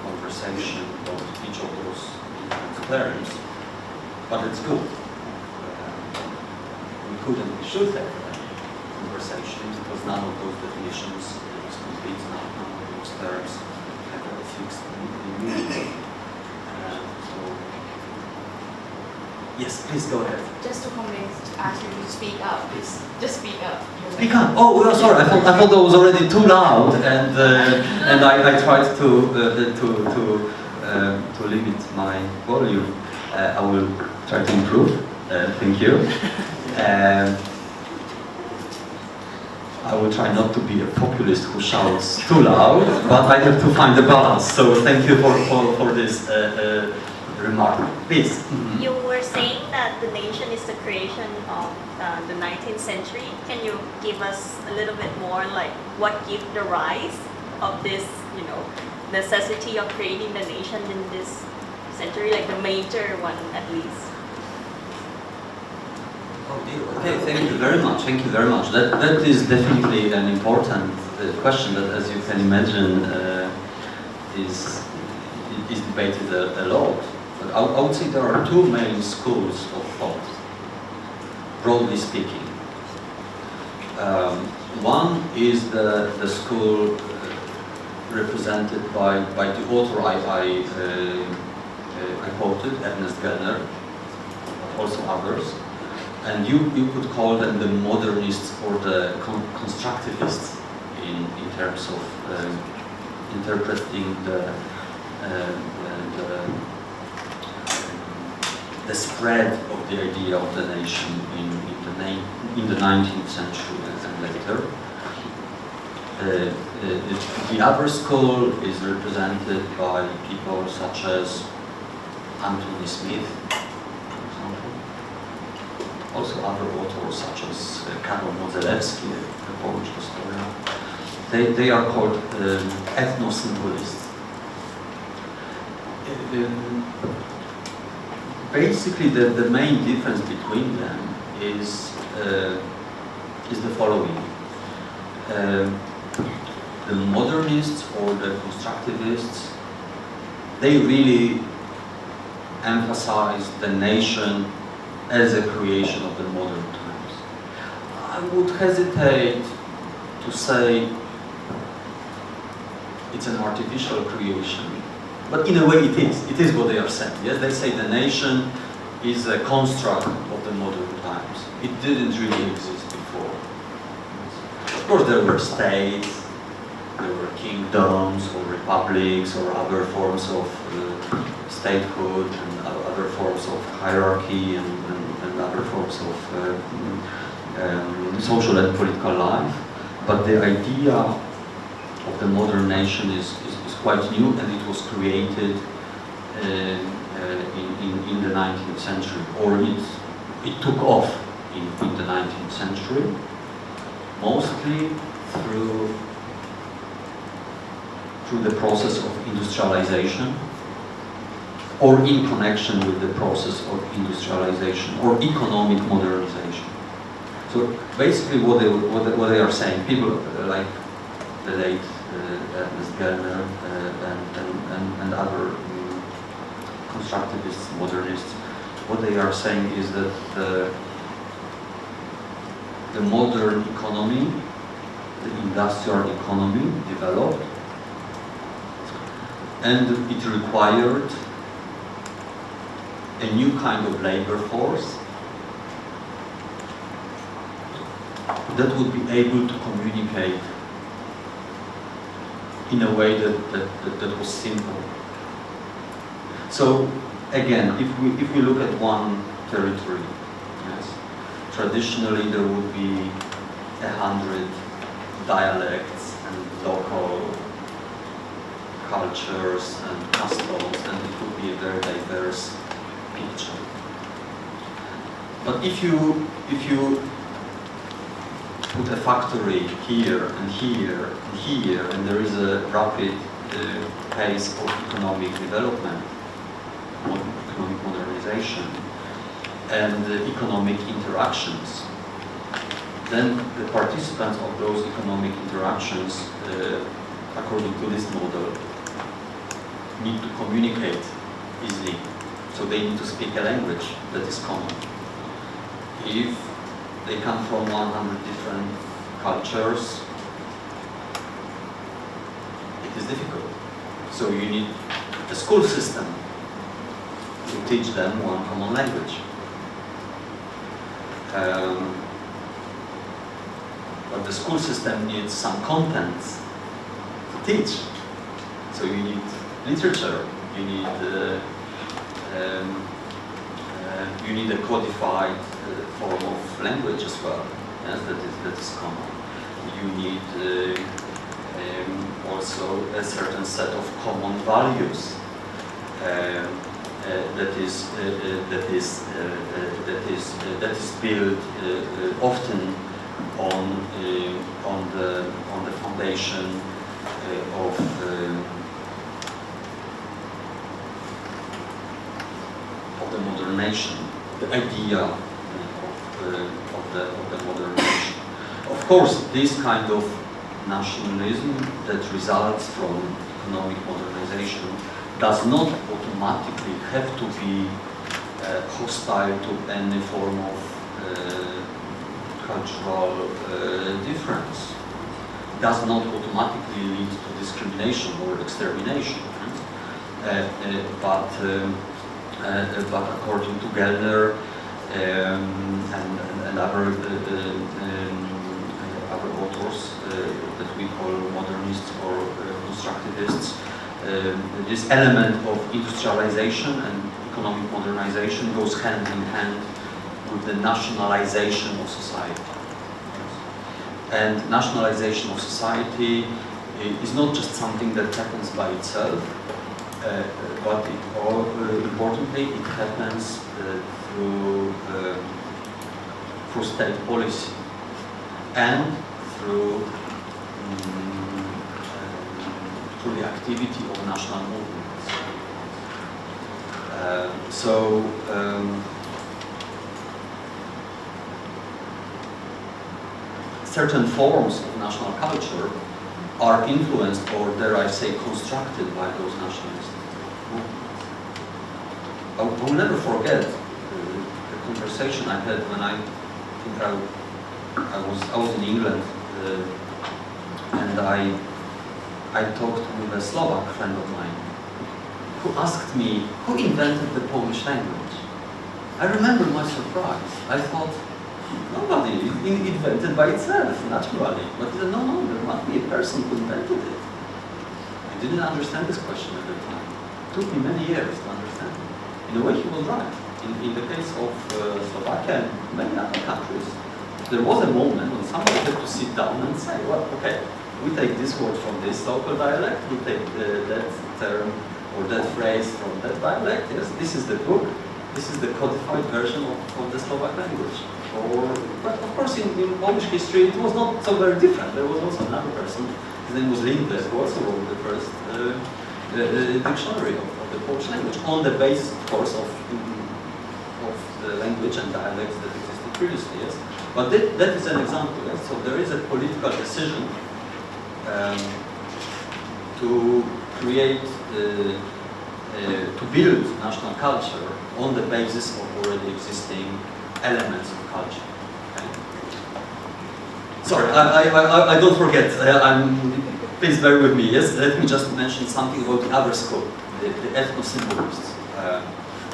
conversation about each of those different terms. But it's good. We could and we should have a conversation, because none of those definitions is complete. None of those terms have a fixed meaning. Yes, please go ahead. Just to ask you to speak up, please. Just speak up. Speak up. Oh, well, sorry. I thought that was already too loud, and I tried to limit my volume. I will try to improve. Thank you. I will try not to be a populist who shouts too loud, but I have to find a balance. So thank you for this remark. Please. You were saying that the nation is the creation of the 19th century. Can you give us a little bit more, like what gave the rise of this, necessity of creating the nation in this century, like the major one at least? Oh dear. Okay, thank you very much. Thank you very much. That is definitely an important question that, as you can imagine, is debated a lot. But I would say there are two main schools of thought, broadly speaking. One is the school represented by the author I quoted, Ernest Gellner, but also others. And you could call them the modernists or the constructivists in terms of interpreting the spread of the idea of the nation in the 19th century and later. The other school is represented by people such as Anthony Smith, for example. Also other authors such as Karol Modzelewski, the Polish historian. They are called ethno-symbolists. Basically, the main difference between them is the following. The modernists or the constructivists, they really emphasize the nation as a creation of the modern times. I would hesitate to say it's an artificial creation, but in a way it is. It is what they are saying. Yes, they say the nation is a construct of the modern times. It didn't really exist before. Of course, there were states, there were kingdoms or republics or other forms of statehood and other forms of hierarchy and other forms of social and political life. But the idea of the modern nation is quite new, and it was created in the 19th century, or it took off in the 19th century, mostly through the process of industrialization, or in connection with the process of industrialization or economic modernization. So basically what they are saying, people like the late Ernest Gellner and other constructivists, modernists, what they are saying is that the modern economy, the industrial economy developed, and it required a new kind of labor force that would be able to communicate in a way that was simple. So again, if we look at one territory, yes, traditionally there would be 100 dialects and local cultures and customs, and it would be a very diverse picture. But if you put a factory here and here and here, and there is a rapid pace of economic development, economic modernization, and economic interactions, then the participants of those economic interactions, according to this model, need to communicate easily. So they need to speak a language that is common. If they come from 100 different cultures, it is difficult. So you need a school system to teach them one common language. But the school system needs some contents to teach. So you need literature, you need a codified form of language as well. Yes, that is common. You need also a certain set of common values that is built often on the foundation of the modern nation, the idea of the modern nation. Of course, this kind of nationalism that results from economic modernization does not automatically have to be hostile to any form of cultural difference. Does not automatically lead to discrimination or extermination. But according to Gellner and other authors that we call modernists or constructivists, this element of industrialization and economic modernization goes hand in hand with the nationalization of society. And nationalization of society is not just something that happens by itself, but importantly, it happens through state policy and through the activity of national movements. Certain forms of national culture are influenced, or dare I say, constructed by those nationalist movements. I will never forget the conversation I had when I was in England, and I talked with a Slovak friend of mine who asked me who invented the Polish language. I remember my surprise. I thought, nobody, it invented by itself, naturally. But he said, no, there must be a person who invented it. I didn't understand this question at the time. It took me many years to understand. In a way, he was right. In the case of Slovakia and many other countries, there was a moment when somebody had to sit down and say, well, okay, we take this word from this local dialect, we take that term or that phrase from that dialect, yes, this is the book, this is the codified version of the Slovak language. But of course in Polish history it was not so very different. There was also another person, his name was Lindle, who also wrote the first dictionary of the Polish language on the basis, of course, of the language and dialects that existed previously, yes. But that is an example, yes? So there is a political decision to create, to build national culture on the basis of already existing elements of culture. Okay? Sorry, I don't forget, please bear with me, yes? Let me just mention something about the other school, the ethno-symbolists.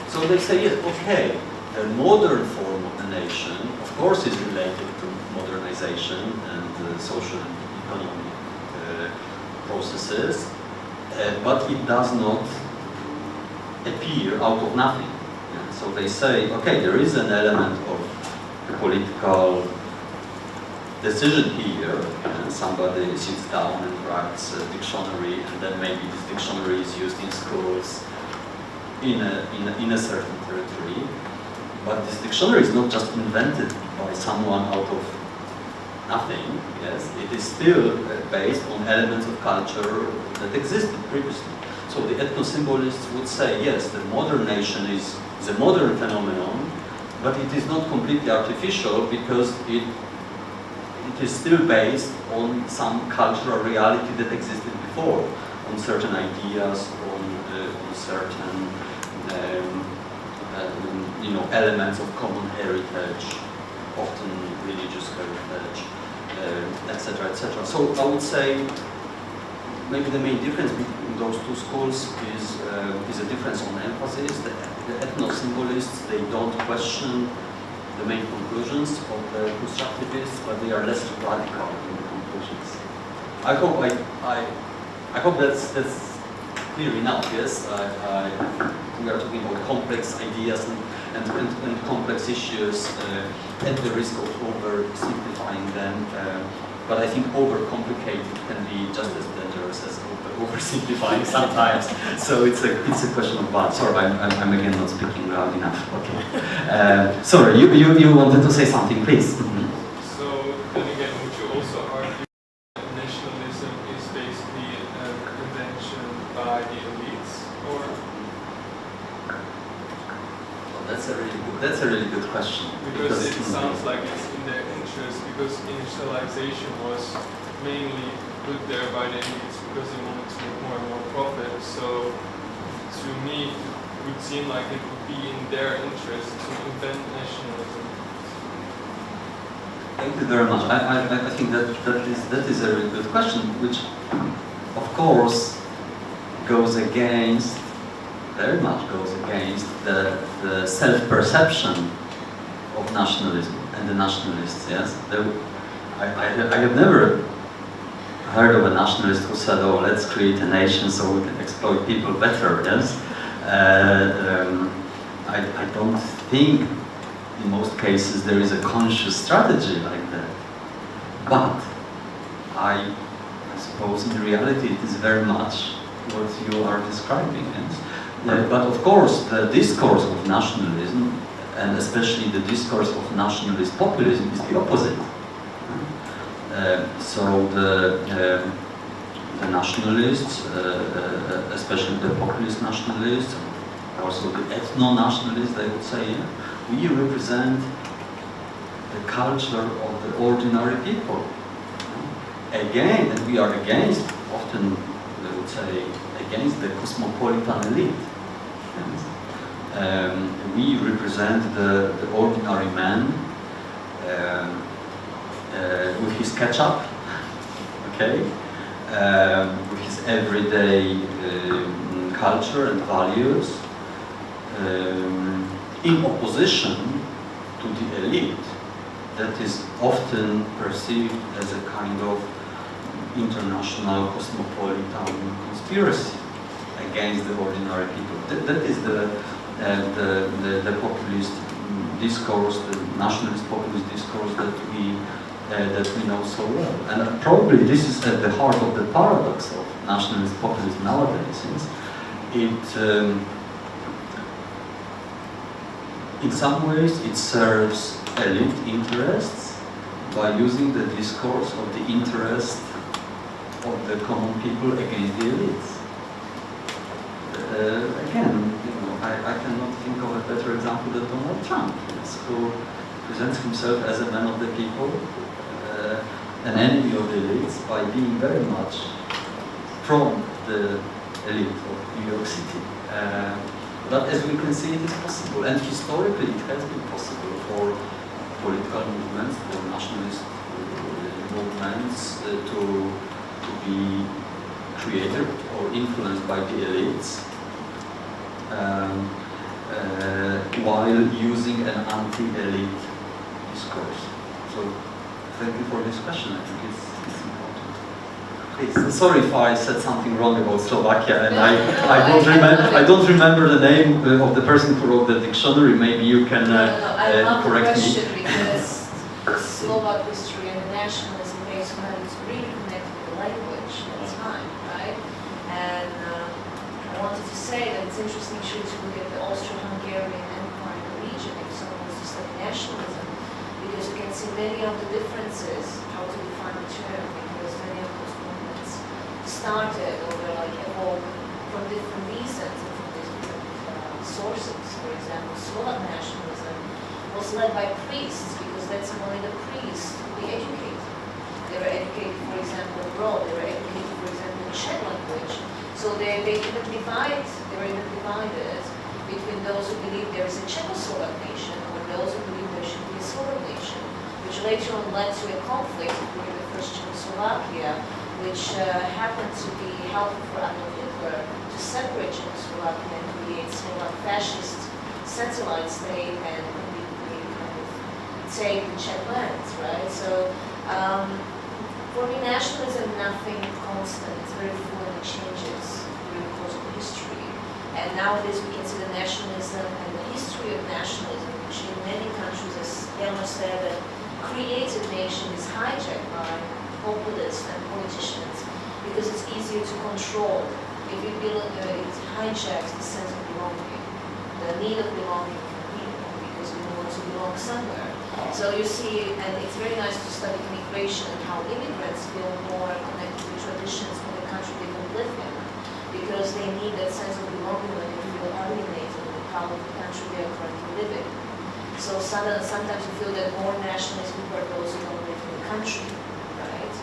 So they say, yes, okay, a modern form of the nation, of course, is related to modernization and social and economic processes, but it does not appear out of nothing. Yeah? So they say, okay, there is an element of political decision here, and somebody sits down and writes a dictionary, and then maybe this dictionary is used in schools in a certain territory. But this dictionary is not just invented by someone out of nothing, yes, it is still based on elements of culture that existed previously. So the ethno-symbolists would say, yes, the modern nation is a modern phenomenon, but it is not completely artificial because it is still based on some cultural reality that existed before, on certain ideas, on certain elements of common heritage, often religious heritage, etc., etc. So I would say maybe the main difference between those two schools is a difference on emphasis. The ethno-symbolists, they don't question the main conclusions of the constructivists, but they are less radical in the conclusions. I hope that's clear enough. Yes, we are talking about complex ideas and complex issues at the risk of oversimplifying them. But I think overcomplicated can be just as dangerous as oversimplifying sometimes. So it's a question of balance. Sorry, I'm again not speaking loud enough. Okay. Sorry, you wanted to say something, please. Mm-hmm. So then again, would you also argue that nationalism is basically an invention by the elites, or? Well, that's a really good question. Because it sounds like it's in their interest, because initialization was mainly put there by the elites because they wanted to make more and more profit. So to me, it would seem like it would be in their interest to invent nationalism. Thank you very much. I think that is a really good question, which of course very much goes against the self-perception of nationalism and the nationalists. Yes, I have never heard of a nationalist who said, "Oh, let's create a nation so we can exploit people better." Yes, I don't think in most cases there is a conscious strategy like that. But I suppose in reality it is very much what you are describing. Yes? But of course, the discourse of nationalism, and especially the discourse of nationalist populism, is the opposite. So the nationalists, especially the populist nationalists, also the ethno-nationalists, they would say, yeah, we represent the culture of the ordinary people. Again, and we are against, often they would say, against the cosmopolitan elite. We represent the ordinary man with his ketchup, okay, with his everyday culture and values. in opposition to the elite that is often perceived as a kind of international cosmopolitan conspiracy against the ordinary people. That is the populist discourse, the nationalist populist discourse that we know so well. And probably this is at the heart of the paradox of nationalist populism nowadays, since it, in some ways, it serves elite interests by using the discourse of the interest of the common people against the elites. Again, I cannot think of a better example than Donald Trump, yes, who presents himself as a man of the people, an enemy of the elites, by being very much from the elite of New York City. But as we can see, it is possible, and historically it has been possible for political movements, for nationalist movements to be created or influenced by the elites while using an anti-elite discourse. So thank you for this question. I think it's important. Please, sorry if I said something wrong about Slovakia, and I don't remember the name of the person who wrote the dictionary. Maybe you can I love the correct me. question because Slovak history and the nationalism basically is really connected to the language at the time, right? And I wanted to say that it's interesting to look at the Austro-Hungarian Empire in the region if someone wants to study nationalism, because you can see many of the differences, how to define the term, because many of those movements started or were like evolved from different reasons and from different sources. For example, Slovak nationalism was led by priests, because that's only the priests who were educated. They were educated, for example, abroad. They were educated, for example, in Czech language. So they were even divided between those who believe there is a Czechoslovak nation or those who believe there should be a Slovak nation, which later on led to a conflict during the first Czechoslovakia, which happened to be helpful for Adolf Hitler to separate Czechoslovakia and create Slovak fascist satellite state and kind of take the Czech lands, right? So for me, nationalism, nothing constant. It's very fluid and changes during the course of history. And nowadays we can see the nationalism and the history of nationalism, which in many countries, as Jelmer said, that created nation is hijacked by populists and politicians because it's easier to control. If it hijacks the sense of belonging, the need of belonging from people, because we want to belong somewhere. So you see, and it's very nice to study immigration and how immigrants feel more connected to traditions of the country they don't live in, because they need that sense of belonging when they feel alienated with the part of the country they are currently living. So sometimes you feel that more nationalist people are those who don't live in the country, right?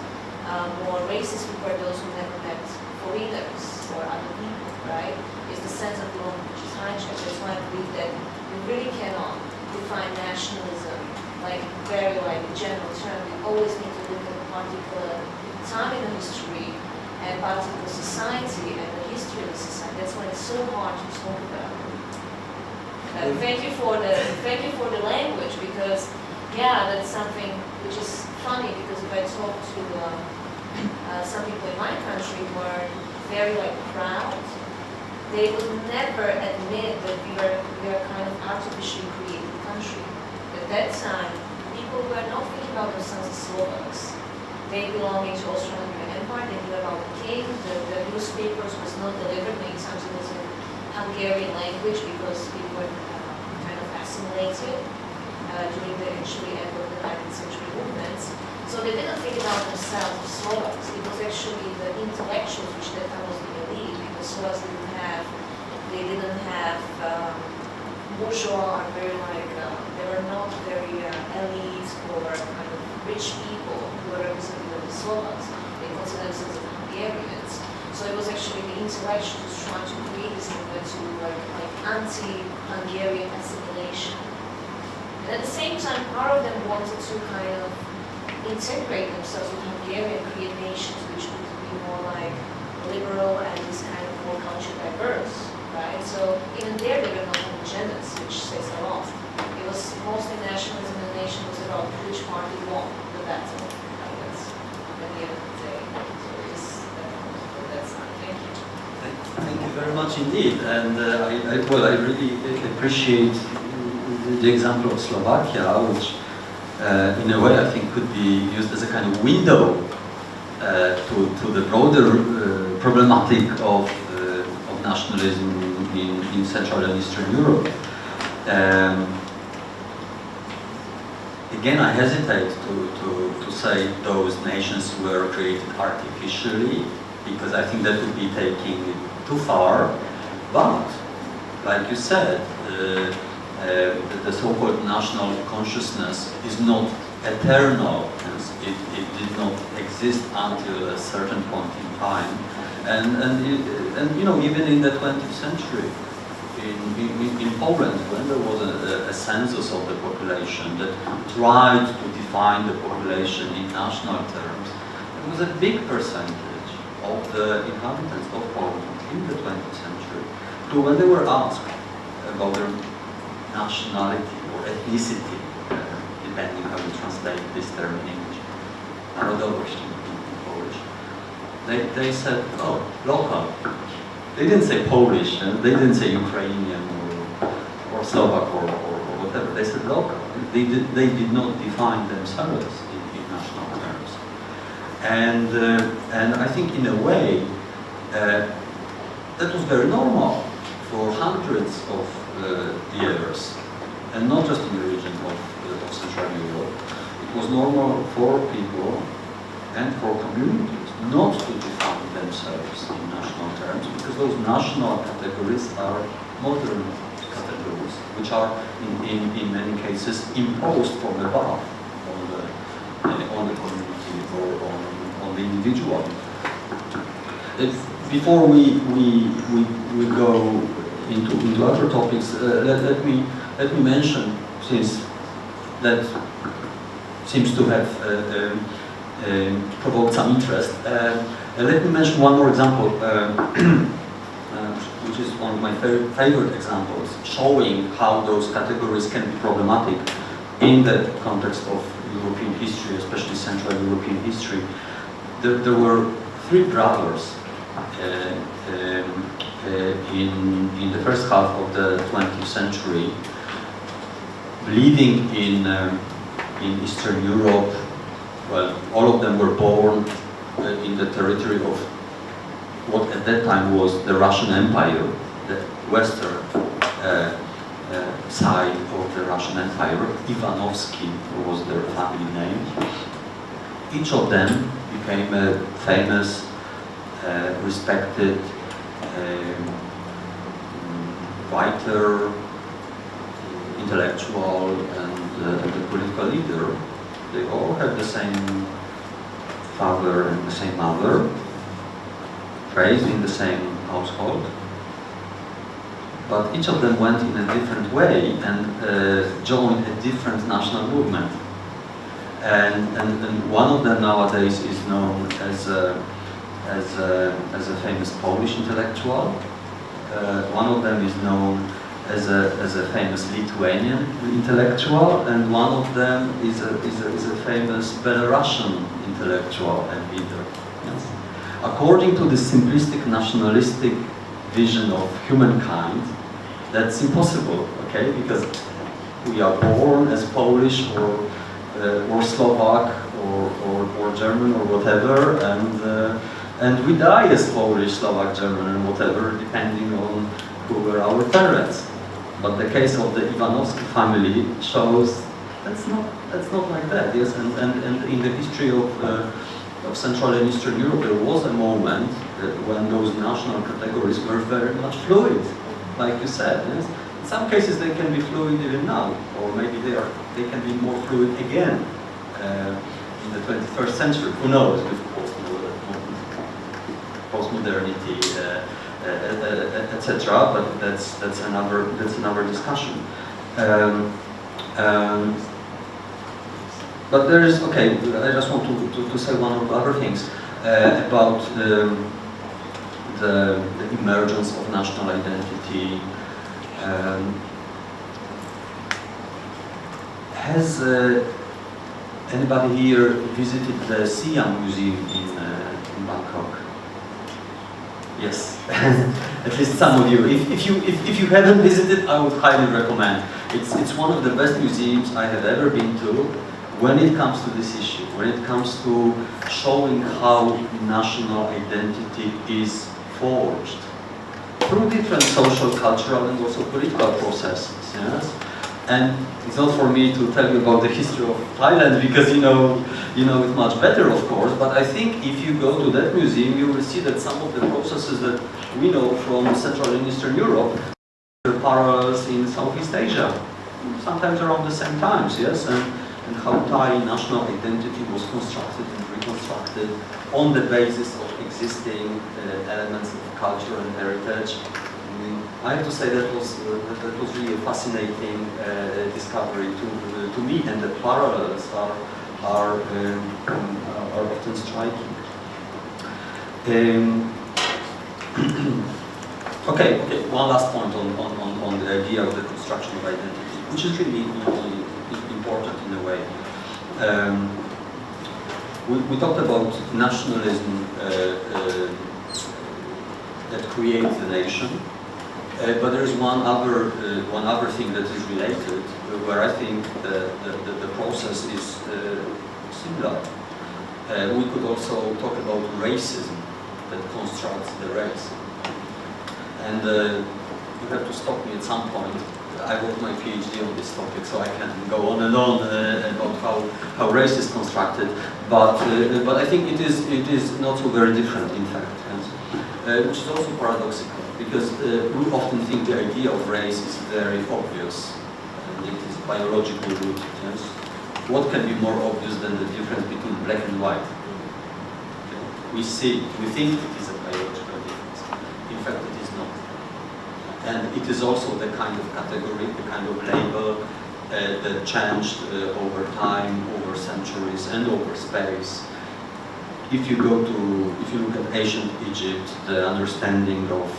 More racist people are those who never met foreigners or other people, right? It's the sense of belonging which is hijacked. That's why I believe that you really cannot define nationalism like very general term. We always need to look at a particular time in the history and particular society and the history of the society. That's why it's so hard to talk about. Thank you for the language, because that's something which is funny, because if I talk to some people in my country who are very proud, they would never admit that we are kind of artificially created country. At that time, people were not thinking about themselves as Slovaks. They belonging to Austro-Hungarian Empire, they knew about the king, the newspapers was not delivered, many times it was in Hungarian language because people were kind of assimilated during the actually end of the 19th century movements. So they didn't think about themselves as Slovaks. It was actually the intellectuals which that time was the elite, because Slovaks didn't have bourgeois or very they were not very elite or kind of rich people who were representative of the Slovaks. They considered themselves as Hungarians. So it was actually the intellectuals trying to create this movement to anti-Hungarian assimilation. And at the same time, part of them wanted to kind of integrate themselves with Hungarian, create nations which would be more liberal and this kind of more culture diverse. Right? So even there, they were not homogeneous. which says a lot. It was mostly nationalism in the nation was about which party won the battle. That's at the end of the day. So it's that's not. Thank you. Thank you very much indeed, and I really appreciate the example of Slovakia, which in a way I think could be used as a kind of window to the broader problematic of nationalism in Central and Eastern Europe. Again, I hesitate to say those nations were created artificially, because I think that would be taking it too far. But, like you said, the so-called national consciousness is not eternal. It did not exist until a certain point in time, and you know, even in the 20th century, in Poland, when there was a census of the population that tried to define the population in national terms, there was a big percentage of the inhabitants of Poland in the 20th century who, when they were asked about their nationality or ethnicity, depending how you translate this term in English, narodowość in Polish, they said, oh, local. They didn't say Polish, they didn't say Ukrainian or Slovak or whatever. They said local. They did not define themselves in national terms. And I think in a way that was very normal for hundreds of years, and not just in the region of Central Europe. It was normal for people and for communities not to define themselves in national terms, because those national categories are modern categories, which are in many cases imposed from above on the community or on the individual. Before we go into other topics, let me mention, since that seems to have provoked some interest. Let me mention one more example, which is one of my favorite examples, showing how those categories can be problematic in the context of European history, especially Central European history. There were three brothers in the first half of the 20th century, living in Eastern Europe. Well, all of them were born in the territory of what at that time was the Russian Empire, the western side of the Russian Empire. Ivanovsky was their family name. Each of them became a famous, respected writer, intellectual, and a political leader. They all had the same father and the same mother, raised in the same household, but each of them went in a different way and joined a different national movement. And one of them nowadays is known as a famous Polish intellectual. One of them is known as a famous Lithuanian intellectual, and one of them is a famous Belarusian intellectual and leader. Yes. According to the simplistic nationalistic vision of humankind, that's impossible, okay? Because we are born as Polish or Slovak or German or whatever, and we die as Polish, Slovak, German, and whatever, depending on who were our parents. But the case of the Ivanovsky family shows that's not like that. Yes, and in the history of Central and Eastern Europe, there was a moment when those national categories were very much fluid, like you said. Yes? In some cases, they can be fluid even now, or maybe they can be more fluid again in the 21st century. Who knows? With postmodernity. Etc. But that's another discussion. But there is okay. I just want to say one or two other things about the emergence of national identity. Has anybody here visited the Siam Museum in Bangkok? Yes, at least some of you. If you haven't visited, I would highly recommend. It's one of the best museums I have ever been to when it comes to this issue, when it comes to showing how national identity is forged through different social, cultural, and also political processes. Yes, and it's not for me to tell you about the history of Thailand because you know it much better, of course. But I think if you go to that museum, you will see that some of the processes that we know from Central and Eastern Europe are parallels in Southeast Asia, sometimes around the same times. Yes, and how Thai national identity was constructed and reconstructed on the basis of existing elements of culture and heritage. I have to say that was really a fascinating discovery to me, and the parallels are often striking. Okay, one last point on the idea of the construction of identity, which is really important in a way. We talked about nationalism that creates the nation, but there is one other thing that is related, where I think the process is similar. We could also talk about racism that constructs the race, and you have to stop me at some point. I wrote my PhD on this topic, so I can go on and on about how race is constructed. But I think it is not so very different, in fact, which is also paradoxical, because we often think the idea of race is very obvious, and it is biologically rooted. Yes? What can be more obvious than the difference between black and white? We think it is a biological difference. In fact, it is not. And it is also the kind of category, the kind of label that changed over time, over centuries, and over space. If you look at ancient Egypt, the understanding of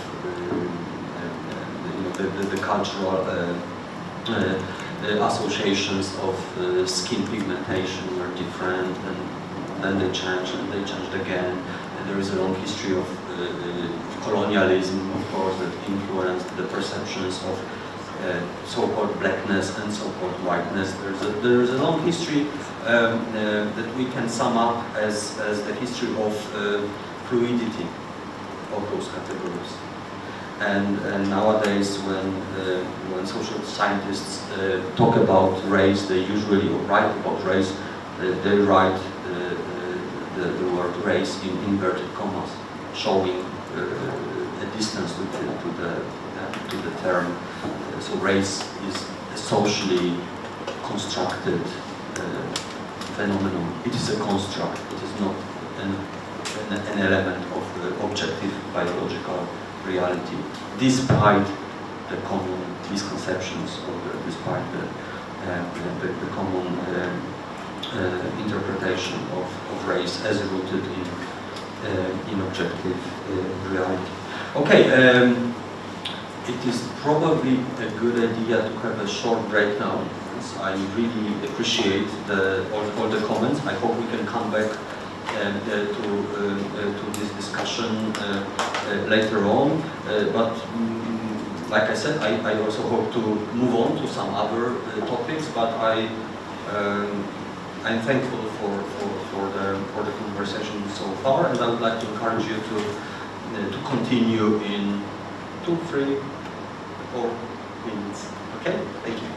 the cultural associations of skin pigmentation were different, and then they changed, and they changed again. And there is a long history of colonialism, of course, that influenced the perceptions of so-called blackness and so-called whiteness. There is a long history that we can sum up as the history of fluidity of those categories. And nowadays, when social scientists talk about race, they usually write about race. They write the word race in inverted commas, showing a distance to the term. So race is a socially constructed phenomenon. It is a construct. It is not an element of objective biological reality, despite the common misconceptions, or despite the common interpretation of race as rooted in objective reality. Okay, it is probably a good idea to have a short break now. I really appreciate all the comments. I hope we can come back to this discussion later on. But like I said, I also hope to move on to some other topics. But I'm thankful for the conversation so far, and I would like to encourage you to continue in 2, 3, 4 minutes. Okay, thank you.